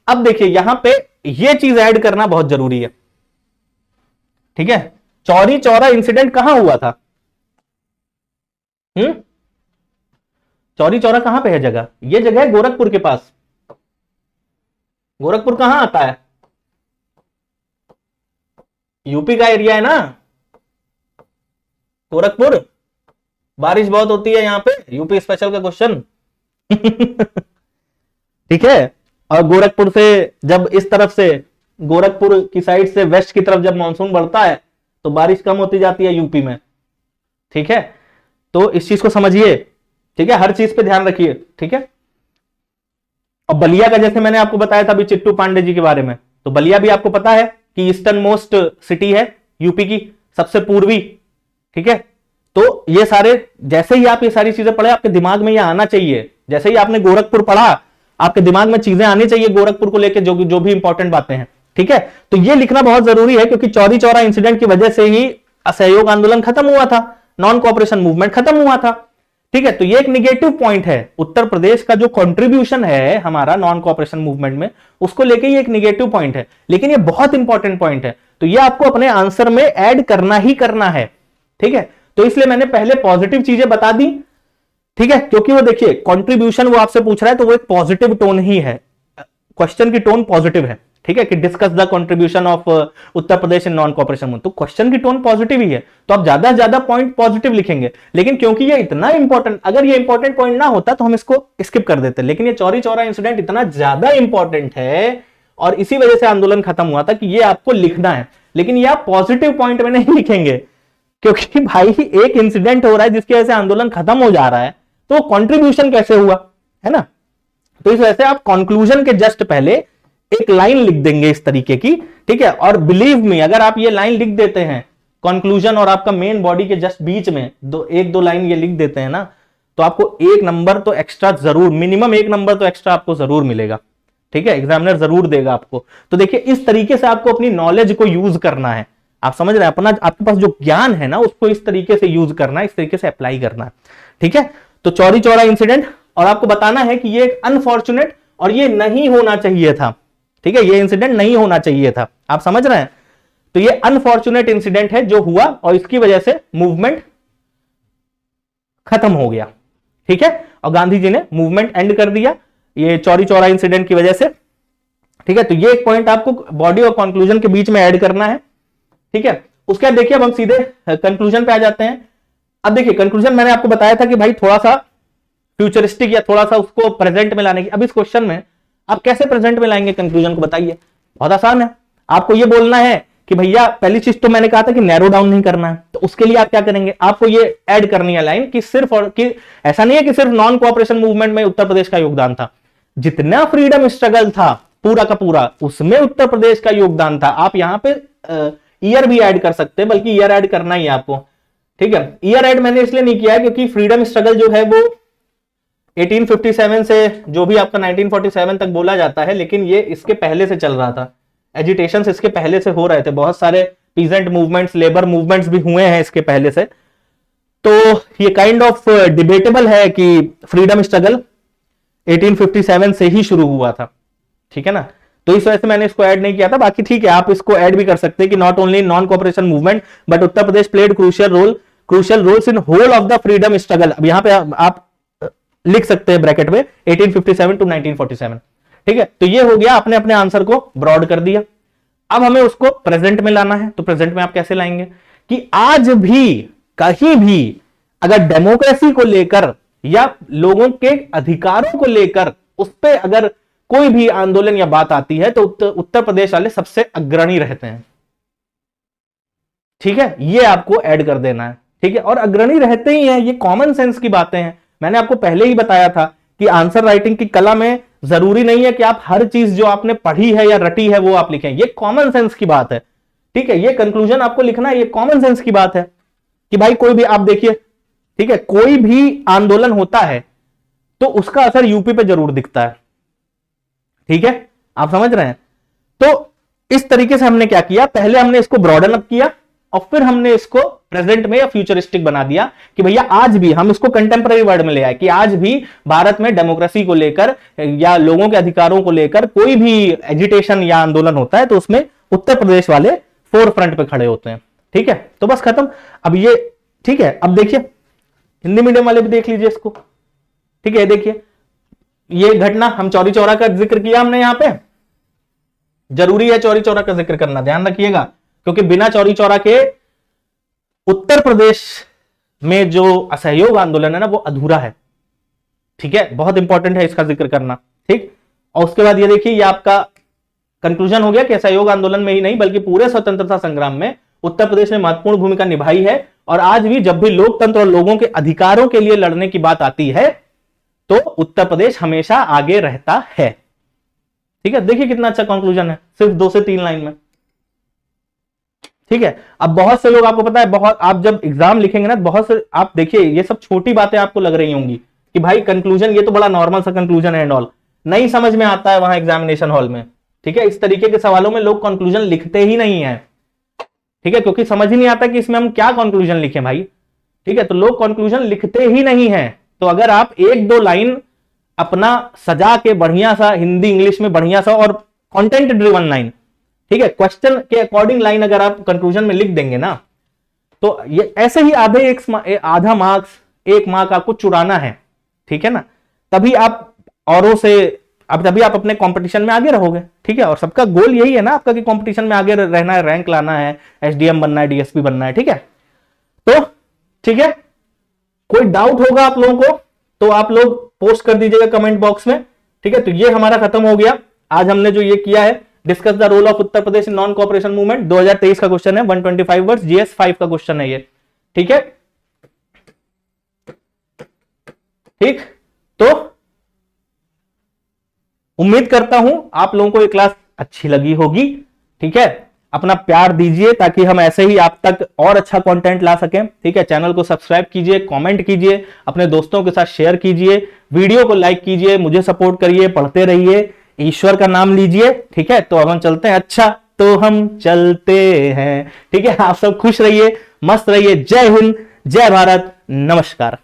अब देखिए यहां पे ये चीज ऐड करना बहुत जरूरी है। ठीक है, चौरी चौरा इंसिडेंट कहां हुआ था? चौरी चौरा कहां पे है जगह? ये जगह है गोरखपुर के पास। गोरखपुर कहां आता है? यूपी का एरिया है ना गोरखपुर। बारिश बहुत होती है यहां पे, यूपी स्पेशल का क्वेश्चन। ठीक है। और गोरखपुर से जब इस तरफ से, गोरखपुर की साइड से वेस्ट की तरफ जब मानसून बढ़ता है तो बारिश कम होती जाती है यूपी में। ठीक है, तो इस चीज को समझिए। ठीक है, हर चीज पे ध्यान रखिए। ठीक है, और बलिया का जैसे मैंने आपको बताया था अभी चिट्टू पांडे जी के बारे में, तो बलिया भी आपको पता है कि ईस्टर्न मोस्ट सिटी है यूपी की, सबसे पूर्वी। ठीक है, तो ये सारे, जैसे ही आप ये सारी चीजें पढ़े आपके दिमाग में ये आना चाहिए। जैसे ही आपने गोरखपुर पढ़ा आपके दिमाग में चीजें आनी चाहिए गोरखपुर को लेकर, जो भी इंपॉर्टेंट बातें हैं। ठीक है, तो ये लिखना बहुत जरूरी है क्योंकि चौरी चौरा इंसिडेंट की वजह से ही असहयोग आंदोलन खत्म हुआ था, नॉन कोऑपरेशन मूवमेंट खत्म हुआ था। ठीक है, तो ये एक निगेटिव पॉइंट है। उत्तर प्रदेश का जो कंट्रीब्यूशन है हमारा नॉन कोऑपरेशन मूवमेंट में, उसको लेके ये एक निगेटिव पॉइंट है, लेकिन ये बहुत इंपॉर्टेंट पॉइंट है, तो ये आपको अपने आंसर में ऐड करना ही करना है। ठीक है, तो इसलिए मैंने पहले पॉजिटिव चीजें बता दी। ठीक है, क्योंकि वो देखिए कंट्रीब्यूशन वो आपसे पूछ रहा है तो वो एक पॉजिटिव टोन ही है, क्वेश्चन की टोन पॉजिटिव है। ठीक है, कि discuss the contribution of Uttar Pradesh in non cooperation movement, तो क्वेश्चन की टोन पॉजिटिव ही है, तो आप ज्यादा से ज्यादा पॉइंट पॉजिटिव लिखेंगे। लेकिन क्योंकि ये इतना इंपॉर्टेंट, अगर ये इंपॉर्टेंट पॉइंट ना होता तो हम इसको स्किप कर देते, लेकिन ये चौरी चौरा इंसिडेंट इतना ज्यादा इंपॉर्टेंट है और इसी वजह से आंदोलन खत्म हुआ था कि ये आपको लिखना है। लेकिन ये आप पॉजिटिव पॉइंट में नहीं लिखेंगे, क्योंकि भाई एक इंसिडेंट हो रहा है जिसकी वजह से आंदोलन खत्म हो जा रहा है, तो कंट्रीब्यूशन कैसे हुआ, है ना। तो इस वजह से आप कंक्लूजन के जस्ट पहले एक लाइन लिख देंगे इस तरीके की। ठीक है, और बिलीव मी अगर आप ये लाइन लिख देते हैं कंक्लूजन और आपका मेन बॉडी के जस्ट बीच में एक दो लाइन ये लिख देते हैं ना, तो आपको एक नंबर तो एक्स्ट्रा जरूर, मिनिमम एक नंबर तो एक्स्ट्रा आपको जरूर मिलेगा। ठीक है, एग्जामिनर जरूर देगा आपको। तो देखिए इस तरीके से आपको अपनी नॉलेज को यूज करना है। आप समझ रहे हैं, अपना आपके पास जो ज्ञान है ना उसको इस तरीके से यूज करना है, इस तरीके से अप्लाई करना है। ठीक है, तो चौरी चौरा इंसिडेंट, और आपको बताना है कि ये एक अनफॉर्चुनेट और ये नहीं होना चाहिए था। ठीक है, ये इंसिडेंट नहीं होना चाहिए था, आप समझ रहे हैं। तो ये अनफॉर्चुनेट इंसिडेंट है जो हुआ और इसकी वजह से मूवमेंट खत्म हो गया। ठीक है, और गांधी जी ने मूवमेंट एंड कर दिया ये चौरी चौरा इंसिडेंट की वजह से। ठीक है, तो ये एक पॉइंट आपको बॉडी और कंक्लूजन के बीच में ऐड करना है। ठीक है, उसके बाद देखिए अब हम सीधे कंक्लूजन पे आ जाते हैं। अब देखिए कंक्लूजन मैंने आपको बताया था कि भाई थोड़ा सा फ्यूचरिस्टिक या थोड़ा सा उसको प्रेजेंट में लाने की। अब इस क्वेश्चन में आप कैसे प्रेजेंट में लाएंगे कंक्लूजन को, बताइए। बहुत आसान है, आपको ये बोलना है कि भैया पहली चीज तो मैंने कहा था कि नैरो डाउन नहीं करना है, तो उसके लिए आप क्या करेंगे, आपको ये ऐड करनी है लाइन कि सिर्फ और कि ऐसा नहीं है कि सिर्फ नॉन कोऑपरेशन मूवमेंट में उत्तर प्रदेश का योगदान था, जितना फ्रीडम स्ट्रगल था पूरा का पूरा उसमें उत्तर प्रदेश का योगदान था। आप यहां पे ईयर भी ऐड कर सकते हैं, बल्कि ईयर ऐड करना ही है आपको। ठीक है, ईयर ऐड मैंने इसलिए नहीं किया है क्योंकि फ्रीडम स्ट्रगल जो है वो 1857 से जो भी आपका 1947 तक बोला जाता है, लेकिन ये इसके पहले से चल रहा था, एजिटेशंस इसके पहले से हो रहे थे, बहुत सारे पीजेंट मूवमेंट्स, लेबर मूवमेंट्स भी हुए हैं इसके पहले से। तो ये काइंड ऑफ डिबेटेबल है कि फ्रीडम स्ट्रगल 1857 से ही शुरू हुआ था। ठीक है ना, तो इस वजह से मैंने इसको ऐड नहीं किया था। बाकी ठीक है, आप इसको ऐड भी कर सकते हैं कि not only non cooperation movement but Uttar Pradesh played crucial roles in whole of the freedom struggle. अब यहां पे आप लिख सकते हैं ब्रैकेट में 1857 टू 1947। ठीक है, तो ये हो गया, आपने अपने आंसर को ब्रॉड कर दिया। अब हमें उसको प्रेजेंट में लाना है, तो प्रेजेंट में आप कैसे लाएंगे कि आज भी कहीं भी अगर डेमोक्रेसी को लेकर या लोगों के अधिकारों को लेकर उस पर अगर कोई भी आंदोलन या बात आती है तो उत्तर प्रदेश वाले सबसे अग्रणी रहते हैं। ठीक है, ये आपको ऐड कर देना है। ठीक है, और अग्रणी रहते ही हैं, ये कॉमन सेंस की बातें हैं। मैंने आपको पहले ही बताया था कि आंसर राइटिंग की कला में जरूरी नहीं है कि आप हर चीज जो आपने पढ़ी है या रटी है वो आप लिखें, ये कॉमन सेंस की बात है। ठीक है, ये कंक्लूजन आपको लिखना है, ये कॉमन सेंस की बात है कि भाई कोई भी आप देखिए, ठीक है, कोई भी आंदोलन होता है तो उसका असर यूपी पे जरूर दिखता है। ठीक है, आप समझ रहे हैं। तो इस तरीके से हमने क्या किया, पहले हमने इसको ब्रॉडन अप किया और फिर हमने इसको प्रेजेंट में या फ्यूचरिस्टिक बना दिया कि भैया आज भी हम इसको कंटेम्पररी वर्ड में ले आए कि आज भी भारत में डेमोक्रेसी को लेकर या लोगों के अधिकारों को लेकर कोई भी एजिटेशन या आंदोलन होता है तो उसमें उत्तर प्रदेश वाले फोर फ्रंट पे खड़े होते हैं। ठीक है, तो बस खत्म। अब ये ठीक है, अब देखिए हिंदी मीडियम वाले भी देख लीजिए इसको। ठीक है, देखिए ये घटना, हम चौरी चौरा का जिक्र किया हमने यहां पे, जरूरी है चौरी चौरा का जिक्र करना, ध्यान रखिएगा, क्योंकि बिना चौरी चौरा के उत्तर प्रदेश में जो असहयोग आंदोलन है ना वो अधूरा है। ठीक है, बहुत इंपॉर्टेंट है इसका जिक्र करना। ठीक, और उसके बाद ये देखिए, ये आपका कंक्लूजन हो गया कि असहयोग आंदोलन में ही नहीं बल्कि पूरे स्वतंत्रता संग्राम में उत्तर प्रदेश ने महत्वपूर्ण भूमिका निभाई है, और आज भी जब भी लोकतंत्र और लोगों के अधिकारों के लिए लड़ने की बात आती है तो उत्तर प्रदेश हमेशा आगे रहता है। ठीक है, देखिए कितना अच्छा कंक्लूजन है, सिर्फ 2 से 3 लाइन में। ठीक है, अब बहुत से लोग, आपको पता है, बहुत, आप जब एग्जाम लिखेंगे ना, बहुत से, आप देखिए ये सब छोटी बातें आपको लग रही होंगी कि भाई कंक्लूजन, ये तो बड़ा नॉर्मल सा कंक्लूजन है एंड ऑल, नहीं समझ में आता है वहां एग्जामिनेशन हॉल में। ठीक है, इस तरीके के सवालों में लोग कंक्लूजन लिखते ही नहीं है। ठीक है, क्योंकि समझ ही नहीं आता कि इसमें हम क्या कंक्लूजन लिखें भाई। ठीक है, तो लोग कंक्लूजन लिखते ही नहीं है। तो अगर आप 1-2 लाइन अपना सजा के बढ़िया सा हिंदी इंग्लिश में बढ़िया सा और कंटेंट ड्रिवन लाइन, ठीक है, क्वेश्चन के अकॉर्डिंग लाइन अगर आप कंक्लूजन में लिख देंगे ना, तो ये ऐसे ही आधा मार्क्स 1 मार्क आपको चुराना है। ठीक है ना, तभी आप औरों से, अब तभी आप अपने कंपटीशन में आगे रहोगे। ठीक है, और सबका गोल यही है ना आपका कि कंपटीशन में आगे रहना है, रैंक लाना है, एसडीएम बनना है, डीएसपी बनना है। ठीक है, तो ठीक है, कोई डाउट होगा आप लोगों को तो आप लोग पोस्ट कर दीजिएगा कमेंट बॉक्स में। ठीक है, तो ये हमारा खत्म हो गया। आज हमने जो ये किया है, discuss the role of Uttar Pradesh in non cooperation movement, 2023 का क्वेश्चन है, 125 वर्ड्स, जीएस 5 का क्वेश्चन है ये। ठीक है, ठीक, तो उम्मीद करता हूं आप लोगों को ये क्लास अच्छी लगी होगी। ठीक है, अपना प्यार दीजिए ताकि हम ऐसे ही आप तक और अच्छा कंटेंट ला सकें। ठीक है, चैनल को सब्सक्राइब कीजिए, कमेंट कीजिए, अपने दोस्तों के साथ शेयर कीजिए, वीडियो को लाइक कीजिए, मुझे सपोर्ट करिए, पढ़ते रहिए, ईश्वर का नाम लीजिए। ठीक है, तो अब हम चलते हैं। अच्छा, तो हम चलते हैं। ठीक है, आप सब खुश रहिए, मस्त रहिए। जय हिंद, जय भारत, नमस्कार।